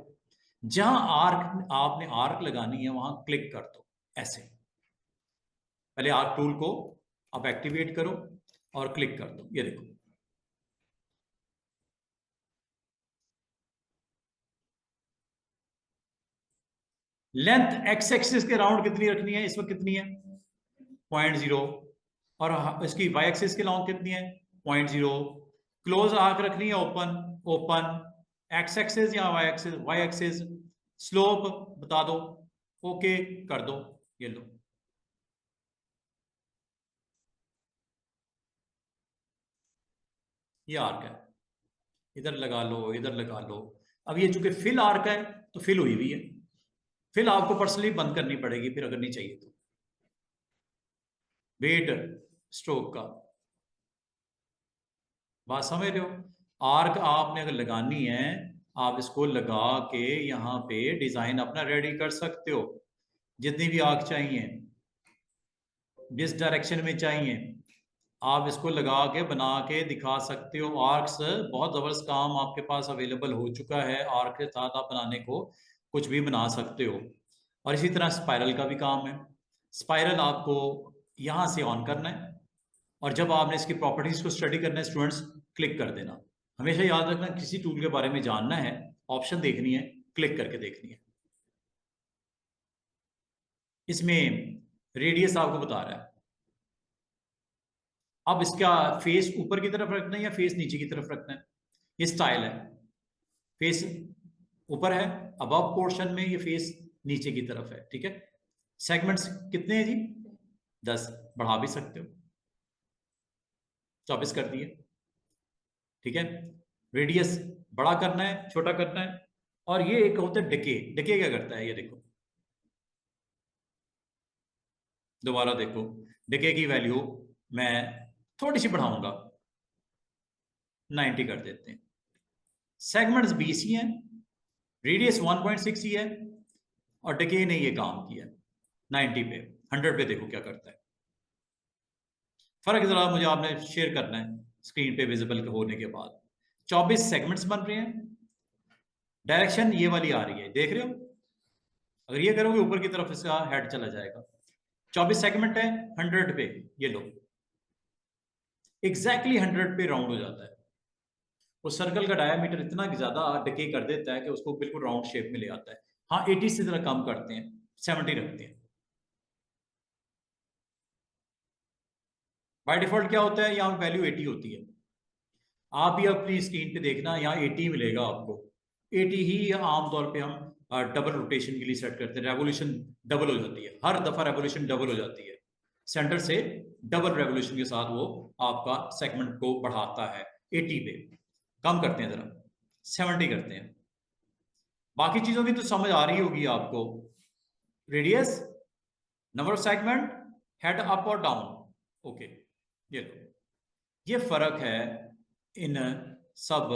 जहां आर्क, आपने आर्क लगानी है वहां क्लिक कर दो, ऐसे पहले आर्क टूल को आप एक्टिवेट करो और क्लिक कर दो, ये देखो, लेंथ एक्स एक्सिस के राउंड कितनी रखनी है, इस वक्त कितनी है, 0.0, और इसकी वाई एक्सिस के राउंड कितनी है, 0.0, क्लोज आर्क रखनी है, ओपन, ओपन, एक्स एक्सिस या वाई एक्सिस, स्लोप बता दो, ओके कर दो, ये लो, ये आर्क है, इधर लगा लो, इधर लगा लो। अब ये चूंकि फिल आर्क है तो फिल हुई हुई है, फिल आपको पर्सनली बंद करनी पड़ेगी फिर अगर नहीं चाहिए तो, वेट स्ट्रोक का, बात समझ रहे हो। आर्क आपने अगर लगानी है, आप इसको लगा के यहाँ पे डिजाइन अपना रेडी कर सकते हो, जितनी भी आर्क चाहिए, जिस डायरेक्शन में चाहिए, आप इसको लगा के बना के दिखा सकते हो। आर्क्स बहुत जबरदस्त काम आपके पास अवेलेबल हो चुका है, आर्क के साथ आप बनाने को कुछ भी बना सकते हो। और इसी तरह स्पाइरल का भी काम है, स्पाइरल आपको यहाँ से ऑन करना है, और जब आपने इसकी प्रॉपर्टीज को स्टडी करना है स्टूडेंट्स, क्लिक कर देना। हमेशा याद रखना, किसी टूल के बारे में जानना है, ऑप्शन देखनी है, क्लिक करके देखनी है। इसमें रेडियस आपको बता रहा है, अब इसका फेस ऊपर की तरफ रखना है या फेस नीचे की तरफ रखना है, ये स्टाइल है, फेस ऊपर है, अबव पोर्शन में, ये फेस नीचे की तरफ है, ठीक है। सेगमेंट्स कितने हैं जी, 10, बढ़ा भी सकते हो, 24 कर दिए, ठीक है। रेडियस बड़ा करना है, छोटा करना है, और ये एक होता है डिके, डिके क्या करता है, ये देखो, दोबारा देखो, डिके की वैल्यू मैं थोड़ी सी बढ़ाऊंगा, 90 कर देते हैं। सेगमेंट्स 20 ही हैं, रेडियस 1.6 ही है, और डिके ने ये काम किया 90 पे, 100 पे देखो क्या करता है। फर्क जरा मुझे आपने शेयर करना है स्क्रीन पे विजिबल होने के बाद। 24 सेगमेंट्स बन रहे हैं, डायरेक्शन ये वाली आ रही है, देख रहे हो, अगर ये करोगे ऊपर की तरफ इसका हेड चला जाएगा। 24 सेगमेंट है, 100 पे, ये लो, एग्जैक्टली 100 पे राउंड हो जाता है। वो सर्कल का डायामीटर इतना ज्यादा डिके कर देता है कि उसको बिल्कुल राउंड शेप में ले आता है। हाँ 80 से जरा कम करते हैं, 70 रखते हैं। बाय डिफॉल्ट क्या होता है, यहाँ वैल्यू 80 होती है। आप भी अपनी स्क्रीन पे देखना, यहाँ 80 मिलेगा आपको। 80 ही आमतौर पे हम डबल रोटेशन के लिए सेट करते हैं। रेवोल्यूशन डबल हो जाती है, हर दफा रेवोल्यूशन डबल हो जाती है। सेंटर से डबल रेवोल्यूशन के साथ वो आपका सेगमेंट को बढ़ाता है 80 पे। कम करते हैं जरा, 70 करते हैं। बाकी चीजों की तो समझ आ रही होगी आपको। Radius, number of segment, head up और डाउन। ओके, ये लो, ये फर्क है इन सब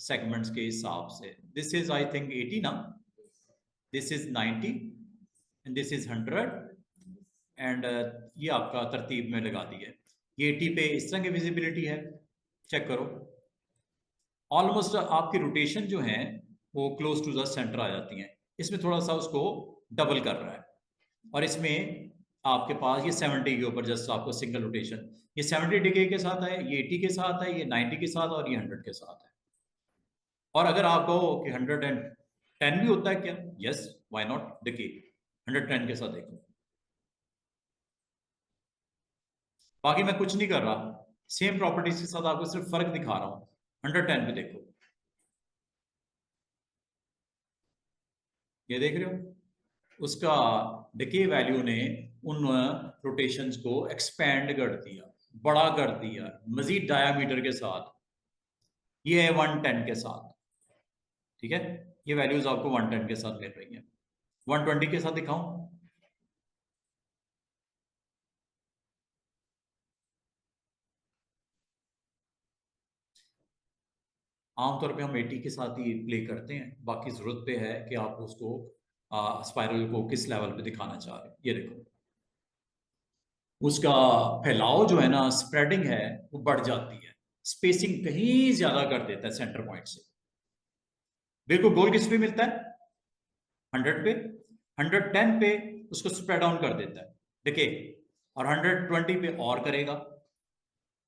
सेगमेंट्स के हिसाब से। दिस इज आई थिंक 80 ना, this is 90 and this is 100 and ये आपका तरतीब में लगा दी है। ये 80 पे इस तरह की विजिबिलिटी है, चेक करो। ऑलमोस्ट आपकी रोटेशन जो है वो क्लोज टू द सेंटर आ जाती है। इसमें थोड़ा सा उसको डबल कर रहा है, और इसमें आपके पास ये 70 के ऊपर जस्ट आपको सिंगल रोटेशन, ये 70 डिग्री के साथ है, ये 80 के साथ है, ये 90 के साथ, और ये 100 के साथ है। और अगर आप कहो कि 110 भी होता है क्या, यस व्हाई नॉट, देखिए 110 के साथ देखो। बाकी मैं कुछ नहीं कर रहा, सेम प्रॉपर्टीज के साथ आपको सिर्फ फर्क दिखा रहा हूं। 110 पे देखो, ये देख रहे हो, उसका डिके वैल्यू ने उन रोटेशंस को एक्सपेंड कर दिया, बड़ा कर दिया मजीद डायामीटर के साथ। ये है 110 के साथ, ठीक है। ये वैल्यूज आपको 110 के साथ मिल रही है। 120 के साथ दिखाऊं, आमतौर पे हम 80 के साथ ही प्ले करते हैं, बाकी जरूरत पे है कि आप उसको स्पाइरल को किस लेवल पे दिखाना चाह रहे हैं। ये देखो, उसका फैलाव जो है ना, स्प्रेडिंग है, वो बढ़ जाती है। स्पेसिंग कहीं ज्यादा कर देता है सेंटर पॉइंट से। बिल्कुल गोल किस पे मिलता है, 100 पे। 110 पे उसको स्प्रेड डाउन कर देता है, देखिए, और 120 पे और करेगा।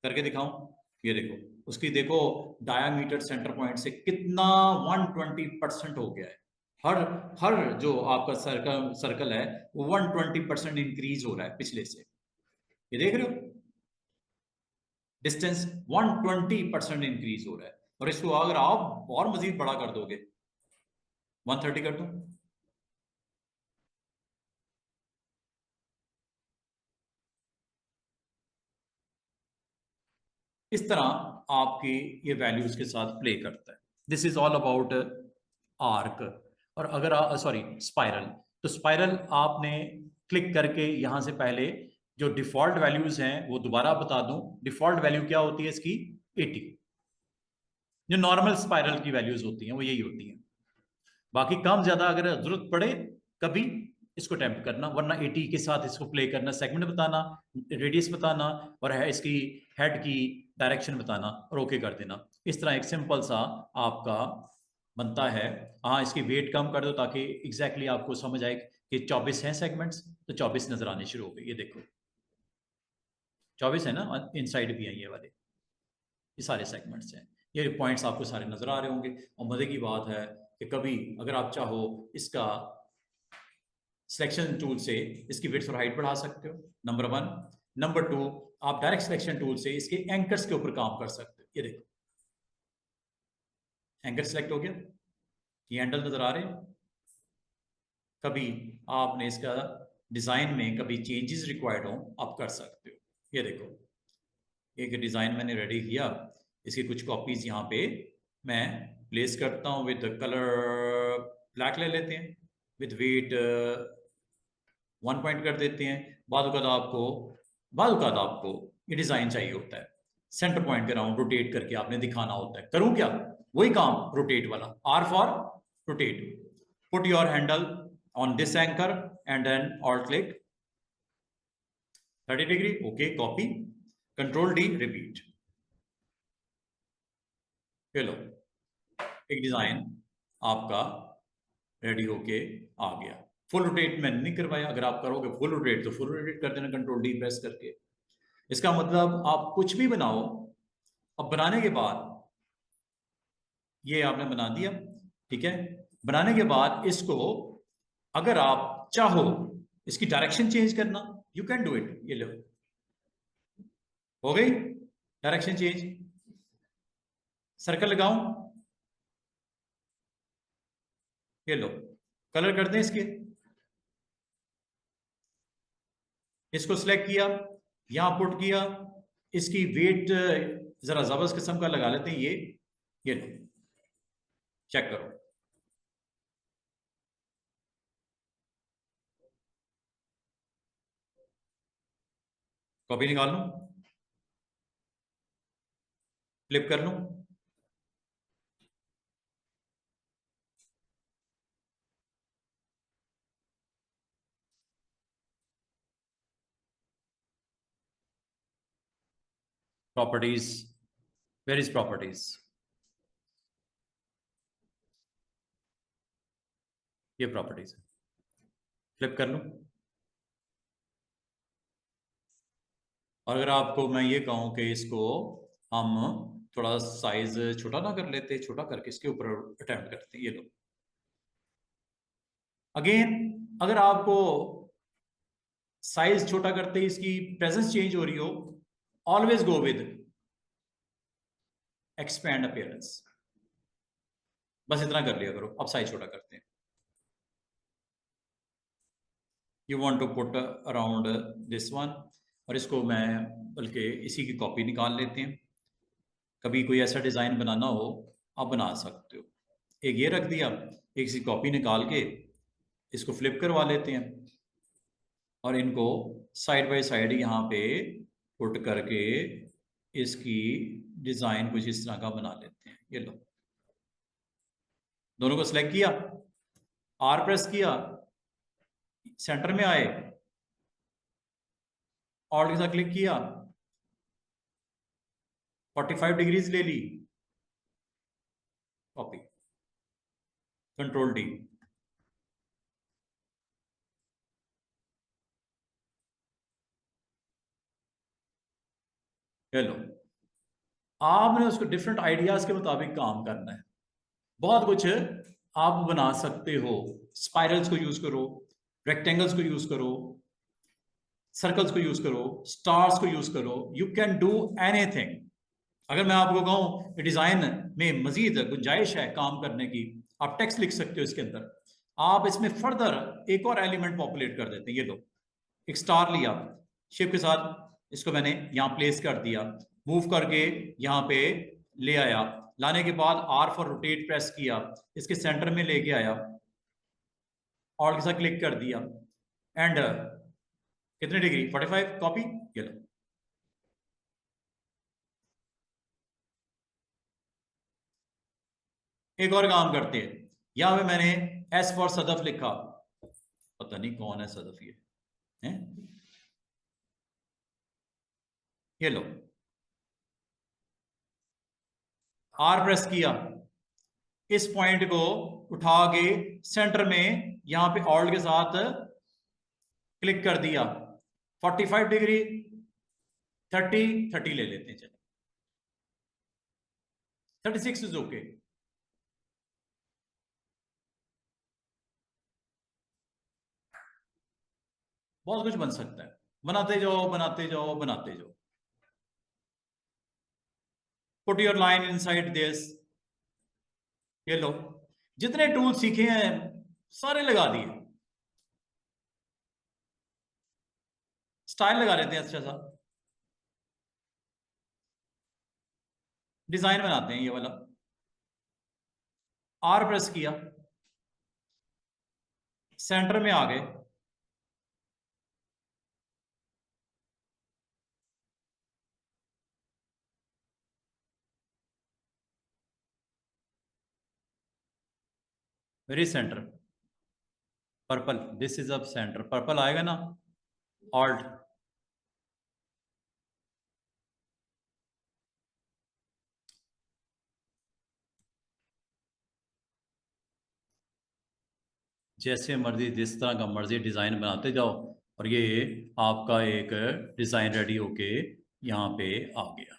करके दिखाऊं, ये देखो, उसकी देखो डायामीटर सेंटर पॉइंट से कितना 120% हो गया है। हर हर जो आपका सर्कल सर्कल है वो 120% इंक्रीज हो रहा है पिछले से। ये देख रहे हो, डिस्टेंस 120% इंक्रीज हो रहा है। और इसको अगर आप और मजीद बड़ा कर दोगे, 130 कर दूं, इस तरह आपकी ये वैल्यूज के साथ प्ले करता है। This is all about arc. और अगर आप सॉरी स्पाइरल, तो स्पाइरल आपने क्लिक करके यहां से पहले जो डिफॉल्ट वैल्यूज हैं वो दोबारा बता दूं। डिफॉल्ट वैल्यू क्या होती है इसकी, 80। जो नॉर्मल स्पाइरल की वैल्यूज होती हैं वो यही होती हैं। बाकी कम ज्यादा अगर जरूरत पड़े कभी इसको अटेम्प्ट करना, वरना 80 के साथ इसको प्ले करना, सेगमेंट बताना, रेडियस बताना, और है इसकी हेड की डायरेक्शन बताना, और ओके कर देना। इस तरह एक सिंपल सा आपका बनता है। हाँ, इसकी वेट कम कर दो ताकि एग्जैक्टली आपको समझ आए कि 24 हैं सेगमेंट्स, तो 24 नजर आने शुरू हो गए। ये देखो 24 है ना, इनसाइड भी है ये वाले, ये सारे सेगमेंट्स हैं। ये पॉइंट्स आपको सारे नजर आ रहे होंगे। और मजे की बात है कि कभी अगर आप चाहो इसका सिलेक्शन टूल से इसकी विड्थ और हाइट बढ़ा सकते हो, नंबर 1। नंबर 2, आप डायरेक्ट सिलेक्शन टूल से इसके एंकर्स के ऊपर काम कर सकते हो। ये देखो एंकर सिलेक्ट हो गया, ये हैंडल नजर आ रहे हैं। कभी आपने इसका डिजाइन में कभी चेंजेस रिक्वायर्ड हो, आप कर सकते हो। ये देखो, एक डिजाइन मैंने रेडी किया, इसकी कुछ कॉपीज यहाँ पे मैं प्लेस करता हूँ। विद कलर ब्लैक ले लेते हैं, विद वेट 1 पॉइंट कर देते हैं। बाद आपको ये डिजाइन चाहिए होता है, सेंटर पॉइंट के राउंड रोटेट करके आपने दिखाना होता है। करूं क्या, वही काम रोटेट वाला, R for rotate. Put your handle on this anchor and then Alt click 30 degree, okay, copy, control D, repeat. चलो, एक डिजाइन आपका रेडी होके आ गया। फुल रोटेट मैंने नहीं करवाया, अगर आप करोगे फुल रोटेट तो फुल रोटेट कर देना कंट्रोल डी प्रेस करके। इसका मतलब आप कुछ भी बनाओ, अब बनाने के बाद ये आपने बना दिया, ठीक है। बनाने के बाद इसको अगर आप चाहो इसकी डायरेक्शन चेंज करना, यू कैन डू इट। ये लो, हो गई डायरेक्शन चेंज। सर्कल लगाऊं, ये लो, कलर कर दें इसके। इसको सिलेक्ट किया, यहां पुट किया, इसकी वेट जरा जबरदस्त किस्म का लगा लेते हैं। ये लो, चेक करो। कॉपी निकाल लूं, फ्लिप कर लूं, प्रॉपर्टीज, वेयर इज प्रॉपर्टीज, ये प्रॉपर्टीज है, फ्लिप कर लूं। और अगर आपको मैं ये कहूं कि इसको हम थोड़ा साइज छोटा ना कर लेते, छोटा करके इसके ऊपर अटेम्प्ट करते हैं, ये लो। अगेन अगर आपको साइज छोटा करते ही इसकी प्रेजेंस चेंज हो रही हो, always go with expand appearance. बस इतना कर लिया करो। अब साइज छोटा करते हैं। You want to put around this one, और इसको मैं बल्कि इसी की कॉपी निकाल लेते हैं। कभी कोई ऐसा डिज़ाइन बनाना हो आप बना सकते हो। एक ये रख दिया, एक इसकी कॉपी निकाल के इसको फ्लिप करवा लेते हैं और इनको साइड बाय साइड यहाँ पे पुट करके इसकी डिज़ाइन कुछ इस तरह का बना लेते हैं। ये लो, दोनों को सिलेक्ट किया, आर प्रेस किया, सेंटर में आए, ऑल्ट के साथ क्लिक किया, 45 डिग्रीज ले ली, कॉपी, कंट्रोल डी। लो, आपने उसको डिफरेंट आइडियाज के मुताबिक काम करना है। बहुत कुछ आप बना सकते हो। स्पाइरल्स को यूज करो, रेक्टेंगल्स को यूज करो, सर्कल्स को यूज करो, स्टार्स को यूज करो, यू कैन डू एनीथिंग। अगर मैं आपको कहूं डिजाइन में मजीद गुंजाइश है काम करने की, आप टेक्स्ट लिख सकते हो इसके अंदर। आप इसमें फर्दर एक और एलिमेंट पॉपुलेट कर देते हैं। ये लो, एक स्टार लिया, शेप के साथ इसको मैंने यहां प्लेस कर दिया, मूव करके यहां पे ले आया, लाने के बाद आर फॉर रोटेट प्रेस किया, इसके सेंटर में लेके आया और के साथ क्लिक कर दिया, एंड कितने डिग्री, 45, कॉपी। ये लो, एक और काम करते हैं। यहां पे मैंने एस फॉर सदफ लिखा, पता नहीं कौन है सदफ ये है? ये लो, आर प्रेस किया, इस पॉइंट को उठा के सेंटर में यहां पे ऑल्ट के साथ क्लिक कर दिया, 45 डिग्री, 30 ले लेते हैं, चलो 36 इज ओके। बहुत कुछ बन सकता है, बनाते जाओ बनाते जाओ बनाते जाओ। Put your line inside this. ये लो, जितने टूल सीखे हैं सारे लगा दिए। स्टाइल लगा लेते हैं अच्छा सा, डिजाइन बनाते हैं ये वाला। आर प्रेस किया, सेंटर में आ गए, very centre, purple, this is अब सेंटर, पर्पल आएगा ना, ऑल्ट, जैसे मर्जी जिस तरह का मर्जी डिजाइन बनाते जाओ, और ये आपका एक डिजाइन रेडी होके यहाँ पे आ गया।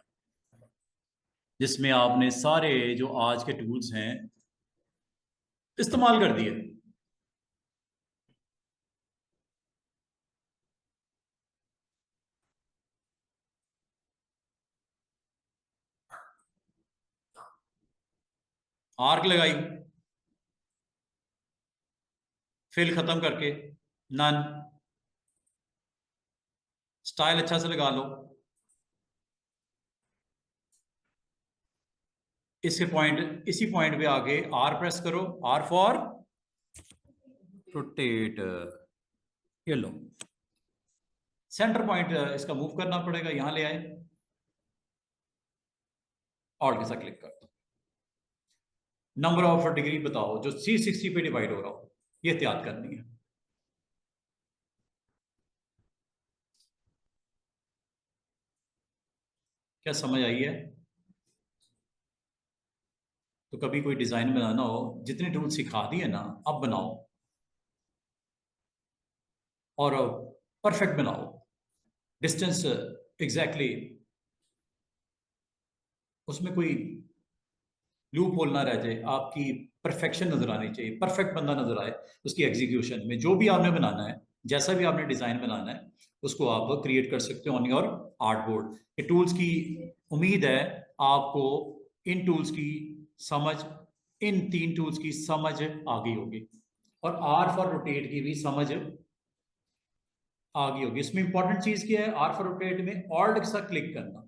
जिसमें आपने सारे जो आज के टूल्स हैं इस्तेमाल कर दिए। आर्क लगाई, फिल खत्म करके नन, स्टाइल अच्छा से लगा लो। इसी पॉइंट पे आके आर प्रेस करो, आर फॉर रोटेट। ये लो, सेंटर पॉइंट इसका मूव करना पड़ेगा, यहां ले आए, और के साथ क्लिक कर दो। नंबर ऑफ डिग्री बताओ जो 360 पे डिवाइड हो रहा हो, ये एहतियात करनी है। क्या समझ आई है? तो कभी कोई डिजाइन बनाना हो, जितने टूल सिखा दिए ना, अब बनाओ और परफेक्ट बनाओ। डिस्टेंस एग्जैक्टली उसमें कोई लूप होल ना रह जाए, आपकी परफेक्शन नजर आनी चाहिए, परफेक्ट बंदा नजर आए उसकी एग्जीक्यूशन में। जो भी आपने बनाना है, जैसा भी आपने डिजाइन बनाना है, उसको आप क्रिएट कर सकते हो ऑन योर आर्ट बोर्ड। ये टूल्स की उम्मीद है आपको इन टूल्स की समझ, इन 3 टूल्स की समझ आ गई होगी, और आर फॉर रोटेट की भी समझ आ गई होगी। इसमें इंपॉर्टेंट चीज क्या है? आर फॉर रोटेट में ऑल्ट के साथ क्लिक करना,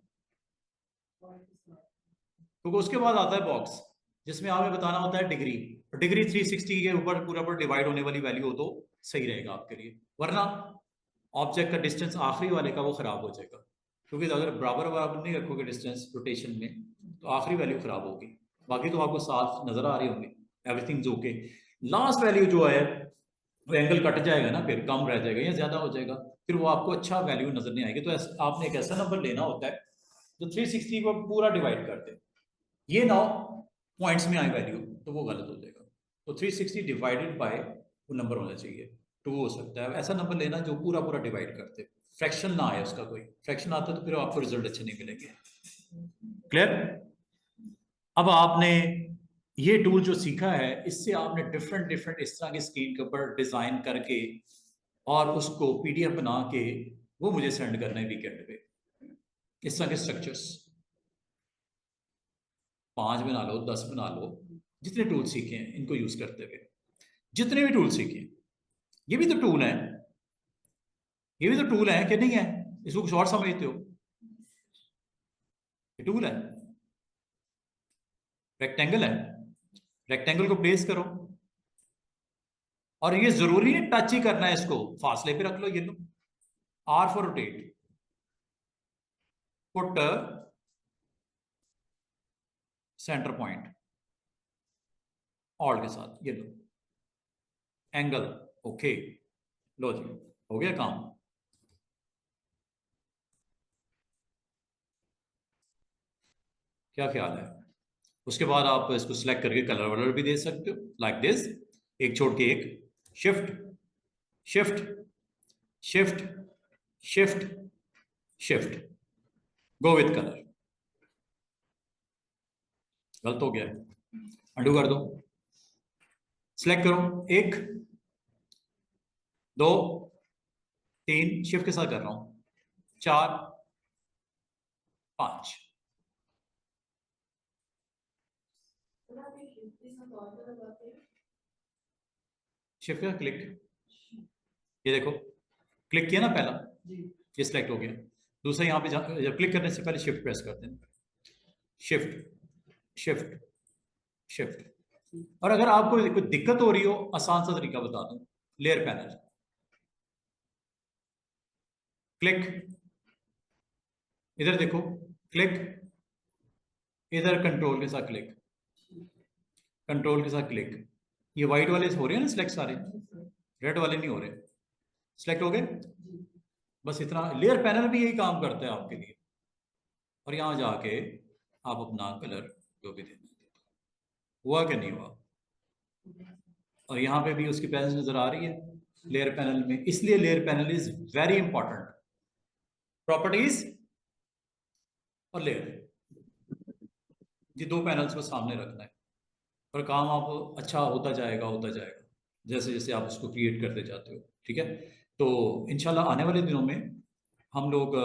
क्योंकि उसके बाद आता है बॉक्स जिसमें हमें बताना होता है डिग्री। डिग्री 360 के ऊपर पूरा पर डिवाइड होने वाली वैल्यू हो तो सही रहेगा आपके लिए, वरना ऑब्जेक्ट का डिस्टेंस आखिरी वाले का वो खराब हो जाएगा। क्योंकि अगर बराबर बराबर नहीं रखोगे डिस्टेंस रोटेशन में, तो आखिरी वैल्यू खराब होगी। बाकी तो आपको साफ नजर आ रही होंगी, एवरीथिंग ओके। लास्ट वैल्यू जो है वो एंगल कट जाएगा ना, फिर कम रह जाएगा या ज्यादा हो जाएगा, फिर वो आपको अच्छा वैल्यू नजर नहीं आएगी। तो आपने एक ऐसा नंबर लेना होता है जो 360 को पूरा डिवाइड कर दे, ये ना पॉइंट्स में आए वैल्यू, तो वो गलत हो जाएगा। तो 360 डिवाइडेड बाय वो नंबर होना चाहिए, 2 हो सकता है। ऐसा नंबर लेना जो पूरा पूरा डिवाइड करते, फ्रैक्शन ना आए उसका, कोई फ्रैक्शन आता तो फिर आपको रिजल्ट अच्छे नहीं मिलेंगे। क्लियर? अब आपने ये टूल जो सीखा है, इससे आपने डिफरेंट डिफरेंट इस तरह की स्क्रीन के ऊपर डिजाइन करके और उसको पीडीएफ बना के वो मुझे सेंड करना है वीकेंड पे। इस तरह के स्ट्रक्चर्स 5 बना लो, 10 बना लो, जितने टूल सीखे हैं इनको यूज करते हुए, जितने भी टूल सीखे, ये भी तो टूल है, ये भी तो टूल है कि नहीं है? इसको कुछ और समझते हो? ये टूल है, रेक्टेंगल है, रेक्टेंगल को प्लेस करो, और ये जरूरी है टच ही करना है, इसको फासले पे रख लो। ये लो, R for rotate, put centre point, alt के साथ ये लो, एंगल, ओके, लो जी, हो गया काम। क्या ख्याल है? उसके बाद आप इसको सिलेक्ट करके कलर वलर भी दे सकते हो, लाइक दिस, एक छोड़ के एक, shift shift shift shift shift, go with colour. गलत हो गया है, अंडू कर दो, सिलेक्ट करो, 1 2 3, शिफ्ट के साथ कर रहा हूं, 4 5, शिफ्ट का क्लिक, ये देखो क्लिक किया ना पहला, ये सिलेक्ट हो गया। दूसरा यहाँ पे जब क्लिक करने से पहले शिफ्ट प्रेस करते हैं, शिफ्ट शिफ्ट शिफ्ट। और अगर आपको कोई दिक्कत हो रही हो, आसान सा तरीका बता दूं, लेयर पैनल, क्लिक, इधर देखो, क्लिक, इधर कंट्रोल के साथ क्लिक, कंट्रोल के साथ क्लिक। ये व्हाइट वाले हो रहे हैं ना सिलेक्ट सारे, रेड वाले नहीं हो रहे, सिलेक्ट हो गए। बस इतना, लेयर पैनल भी यही काम करता है आपके लिए। और यहां जाके आप अपना कलर जो भी देना है, हुआ कि नहीं हुआ? और यहाँ पे भी उसकी प्रेजेंस नजर आ रही है लेयर पैनल में, इसलिए layer panel is very important. Properties और लेयर, ये 2 पैनल्स को सामने रखना है और काम आप अच्छा होता जाएगा जैसे जैसे आप उसको क्रिएट करते जाते हो। ठीक है, तो इंशाल्लाह आने वाले दिनों में हम लोग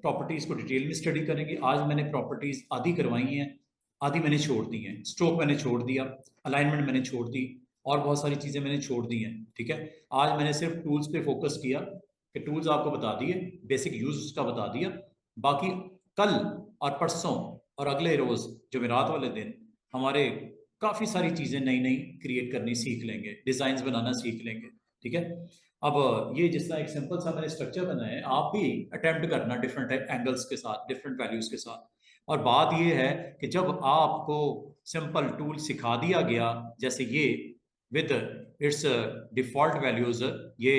प्रॉपर्टीज़ को डिटेल में स्टडी करेंगे। आज मैंने प्रॉपर्टीज़ आधी करवाई हैं, आधी मैंने छोड़ दी हैं। स्ट्रोक मैंने छोड़ दिया, अलाइनमेंट मैंने छोड़ दी, और बहुत सारी चीज़ें मैंने छोड़ दी हैं। ठीक है, आज मैंने सिर्फ टूल्स पे फोकस किया कि टूल्स आपको बता दिए, बेसिक यूज उसका बता दिया। बाकी कल और परसों और अगले रोज़ जुमेरात वाले दिन हमारे काफ़ी सारी चीज़ें नई नई क्रिएट करनी सीख लेंगे, डिज़ाइंस बनाना सीख लेंगे। ठीक है, अब ये जिस तरह एक सिंपल सा मैंने स्ट्रक्चर बनाया है, आप भी अटेम्प्ट करना डिफरेंट एंगल्स के साथ, डिफरेंट वैल्यूज के साथ। और बात ये है कि जब आपको सिंपल टूल सिखा दिया गया, जैसे ये विद इट्स डिफॉल्ट वैल्यूज, ये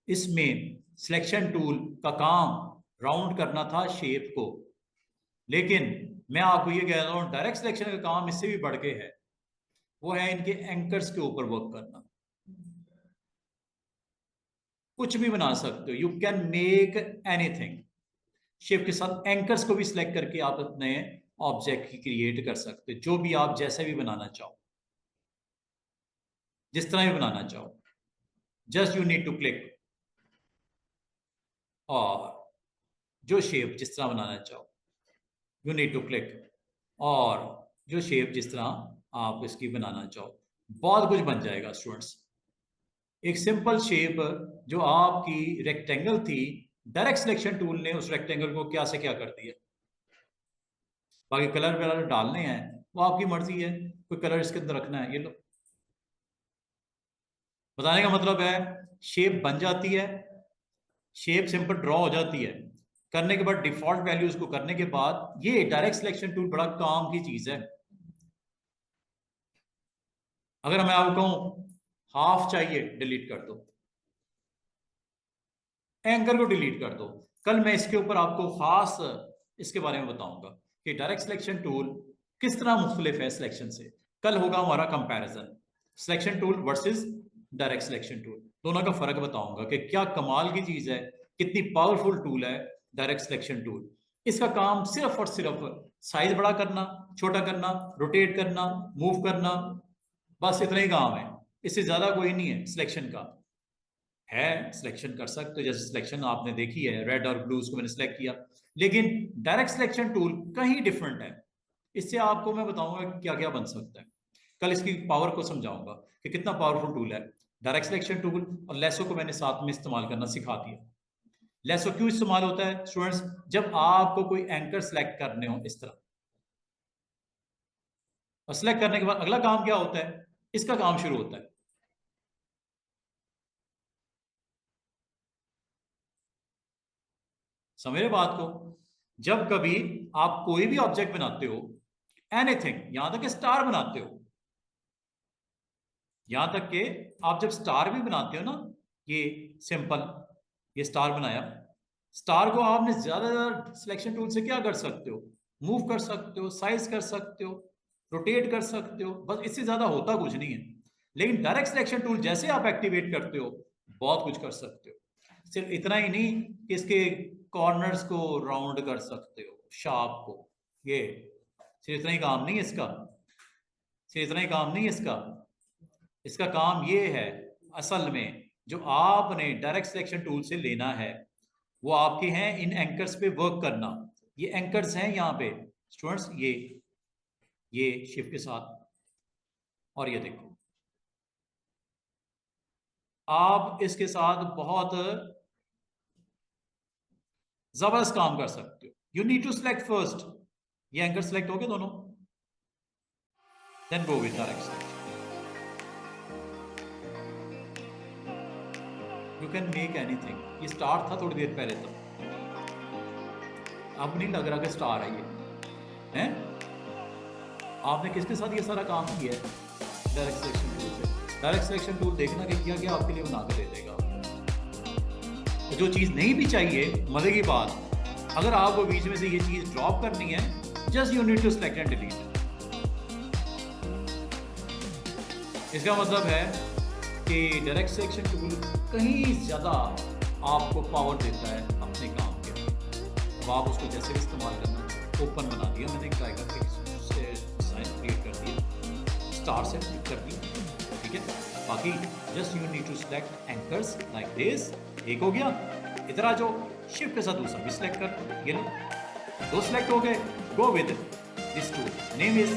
इसमें सिलेक्शन टूल का काम राउंड करना था शेप को, लेकिन मैं आपको ये कह रहा हूँ डायरेक्ट सिलेक्शन का काम इससे भी बढ़ के है, वो है इनके एंकर्स के ऊपर वर्क करना। कुछ भी बना सकते हो, you can make anything. Shape के साथ एंकर्स को भी सिलेक्ट करके आप अपने ऑब्जेक्ट की क्रिएट कर सकते हो, जो भी आप जैसे भी बनाना चाहो, जिस तरह भी बनाना चाहो। Just you need to click, और जो शेप जिस तरह बनाना चाहो यू नीड टू क्लिक, और जो शेप जिस तरह आप इसकी बनाना चाहो, बहुत कुछ बन जाएगा स्टूडेंट्स। एक सिंपल शेप जो आपकी रेक्टेंगल थी, डायरेक्ट सिलेक्शन टूल ने उस रेक्टेंगल को क्या से क्या कर दिया। बाकी कलर वलर डालने हैं वो आपकी मर्जी है, कोई कलर इसके अंदर रखना है, ये लो। बताने का मतलब है शेप बन जाती है, शेप सिंपल ड्रॉ हो जाती है, करने के बाद डिफॉल्ट वैल्यूज को करने के बाद ये डायरेक्ट सिलेक्शन टूल बड़ा काम की चीज है। अगर मैं आपको कहूं हाफ चाहिए, डिलीट कर दो, एंकर को डिलीट कर दो। कल मैं इसके ऊपर आपको खास इसके बारे में बताऊंगा कि डायरेक्ट सिलेक्शन टूल किस तरह मुख्तलिफ है सिलेक्शन से। कल होगा हमारा comparison, selection tool versus direct selection tool, दोनों का फर्क बताऊंगा कि क्या कमाल की चीज है, कितनी पावरफुल टूल है डायरेक्ट सिलेक्शन टूल। इसका काम सिर्फ और सिर्फ साइज बड़ा करना, छोटा करना, रोटेट करना, मूव करना, बस इतना ही काम है, इससे ज्यादा कोई नहीं है सिलेक्शन का। है सिलेक्शन कर सकते हो, जैसे सिलेक्शन आपने देखी है रेड और ब्लूज को मैंने सिलेक्ट किया, लेकिन डायरेक्ट सिलेक्शन टूल कहीं डिफरेंट है। इससे आपको मैं बताऊंगा क्या क्या बन सकता है, कल इसकी पावर को समझाऊंगा कि कितना पावरफुल टूल है डायरेक्ट सिलेक्शन टूल। और लेसो को मैंने साथ में इस्तेमाल करना सिखा दिया। लेसो क्यों इस्तेमाल होता है स्टूडेंट्स, जब आपको कोई एंकर सेलेक्ट करने हो इस तरह, और सिलेक्ट करने के बाद अगला काम क्या होता है, इसका काम शुरू होता है। समझ रहे बात को, जब कभी आप कोई भी ऑब्जेक्ट बनाते हो, एनीथिंग, यहां तक कि स्टार बनाते हो, यहां तक कि आप जब स्टार भी बनाते हो ना, ये सिंपल ये स्टार बनाया, स्टार को आपने ज्यादा सिलेक्शन टूल से क्या कर सकते हो, मूव कर सकते हो, साइज कर सकते हो, रोटेट कर सकते हो, बस इससे ज्यादा होता कुछ नहीं है। लेकिन डायरेक्ट सिलेक्शन टूल जैसे आप एक्टिवेट करते हो बहुत कुछ कर सकते हो। सिर्फ इतना ही नहीं कि इसके कॉर्नर्स को राउंड कर सकते हो, शार्प को, ये सिर्फ इतना ही काम नहीं है इसका, सिर्फ इतना ही काम नहीं है इसका। इसका काम ये है असल में जो आपने डायरेक्ट सिलेक्शन टूल से लेना है, वो आपके हैं इन एंकर्स पे वर्क करना। ये एंकर्स हैं यहाँ पे स्टूडेंट्स, ये शिफ्ट के साथ, और ये देखो आप इसके साथ बहुत जबरदस्त काम कर सकते हो। You need to select first, ये एंकर सिलेक्ट हो गए दोनों, then go with direct selection. You can make anything. ये स्टार था थोड़ी देर पहले तक, अब नहीं लग रहा कि स्टार है ये, हैं? आपने किसके साथ ये सारा काम किया है, डायरेक्ट सिलेक्शन टूल से। डायरेक्ट सिलेक्शन टूल देखना कि क्या क्या आपके लिए बना के दे देगा। तो जो चीज़ नहीं भी चाहिए, मजे की बात, अगर आपको बीच में से ये चीज़ ड्रॉप करनी है, just you need to select and delete. इसका मतलब है कि डायरेक्ट सिलेक्शन टूल कहीं ज़्यादा आपको पावर देता है अपने काम के। अब आप उसको जैसे भी इस्तेमाल करना, ओपन बना दिया मैंने ट्राई करके डिज़ाइन, स्टार से क्लिक कर दी, ठीक है। बाकी just you need to select anchors like this. एक हो गया, इधर आ जाओ, शिफ्ट के साथ दूसरा भी सिलेक्ट कर, ये लो, दो सिलेक्ट हो गए। Go with this tool, name is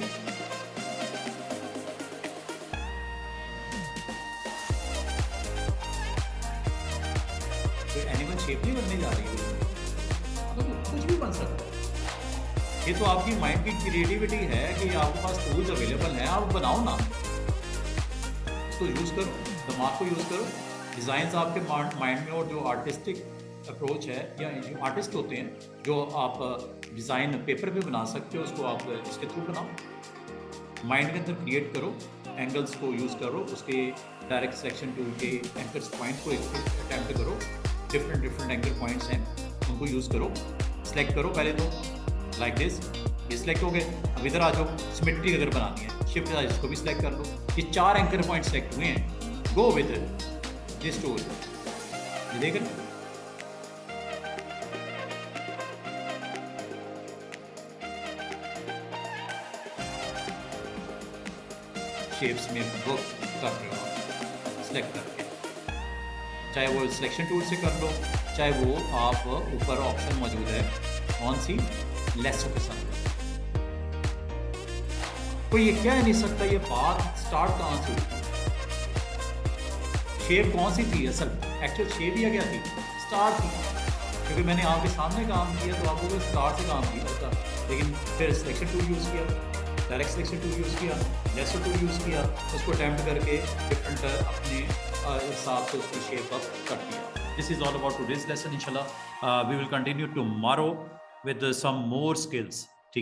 animal shape नहीं बनने जा रही है, तो कुछ भी बन सकता है। ये तो आपकी माइंड की क्रिएटिविटी है कि आपके पास टूल्स अवेलेबल हैं, आप बनाओ ना, उसको यूज़ करो, दिमाग को यूज़ करो। डिज़ाइंस आपके माइंड में, और जो आर्टिस्टिक अप्रोच है या जो आर्टिस्ट होते हैं जो आप डिज़ाइन पेपर पे बना सकते हो, उसको आप इसके थ्रू बनाओ। माइंड के अंदर क्रिएट करो, एंगल्स को यूज़ करो, उसके डायरेक्ट सिलेक्शन टूल के एंकर्स पॉइंट को अटैम्प्ट करो। डिफरेंट एंकर पॉइंट्स हैं, उनको यूज़ करो, सिलेक्ट करो पहले तो लाइक दिस, ये सिलेक्ट हो गए। अब इधर आ जाओ, सिमेट्री अगर बनानी है, शिफ्ट से इसको भी सिलेक्ट कर लो। ये 4 एंकर पॉइंट सिलेक्ट हुए हैं। गो विद दिस टूल, ये देख रहे हैं? शेप्स में वर्क कर रहे हो सिलेक्ट करके, चाहे वो सिलेक्शन टूल से कर लो, चाहे वो आप ऊपर ऑप्शन मौजूद है कौन सी लेसो के साथ। कोई ये कह नहीं सकता ये बात स्टार्ट कहाँ से हुई, शेप कौन सी थी, असल एक्चुअल शेप ही क्या थी, स्टार थी। क्योंकि मैंने आपके सामने काम किया तो आपको स्टार से काम किया होता, लेकिन फिर सिलेक्शन टूल यूज़ किया, डायरेक्ट सिलेक्शन टूल यूज़ किया, लेसो टूल यूज़ किया, उसको अटैम्प्ट करके डिफरेंट अपने हिसाब से उसको शेप अप कर दिया। This is all about today's lesson. इंशाल्लाह we will continue tomorrow with some more skills.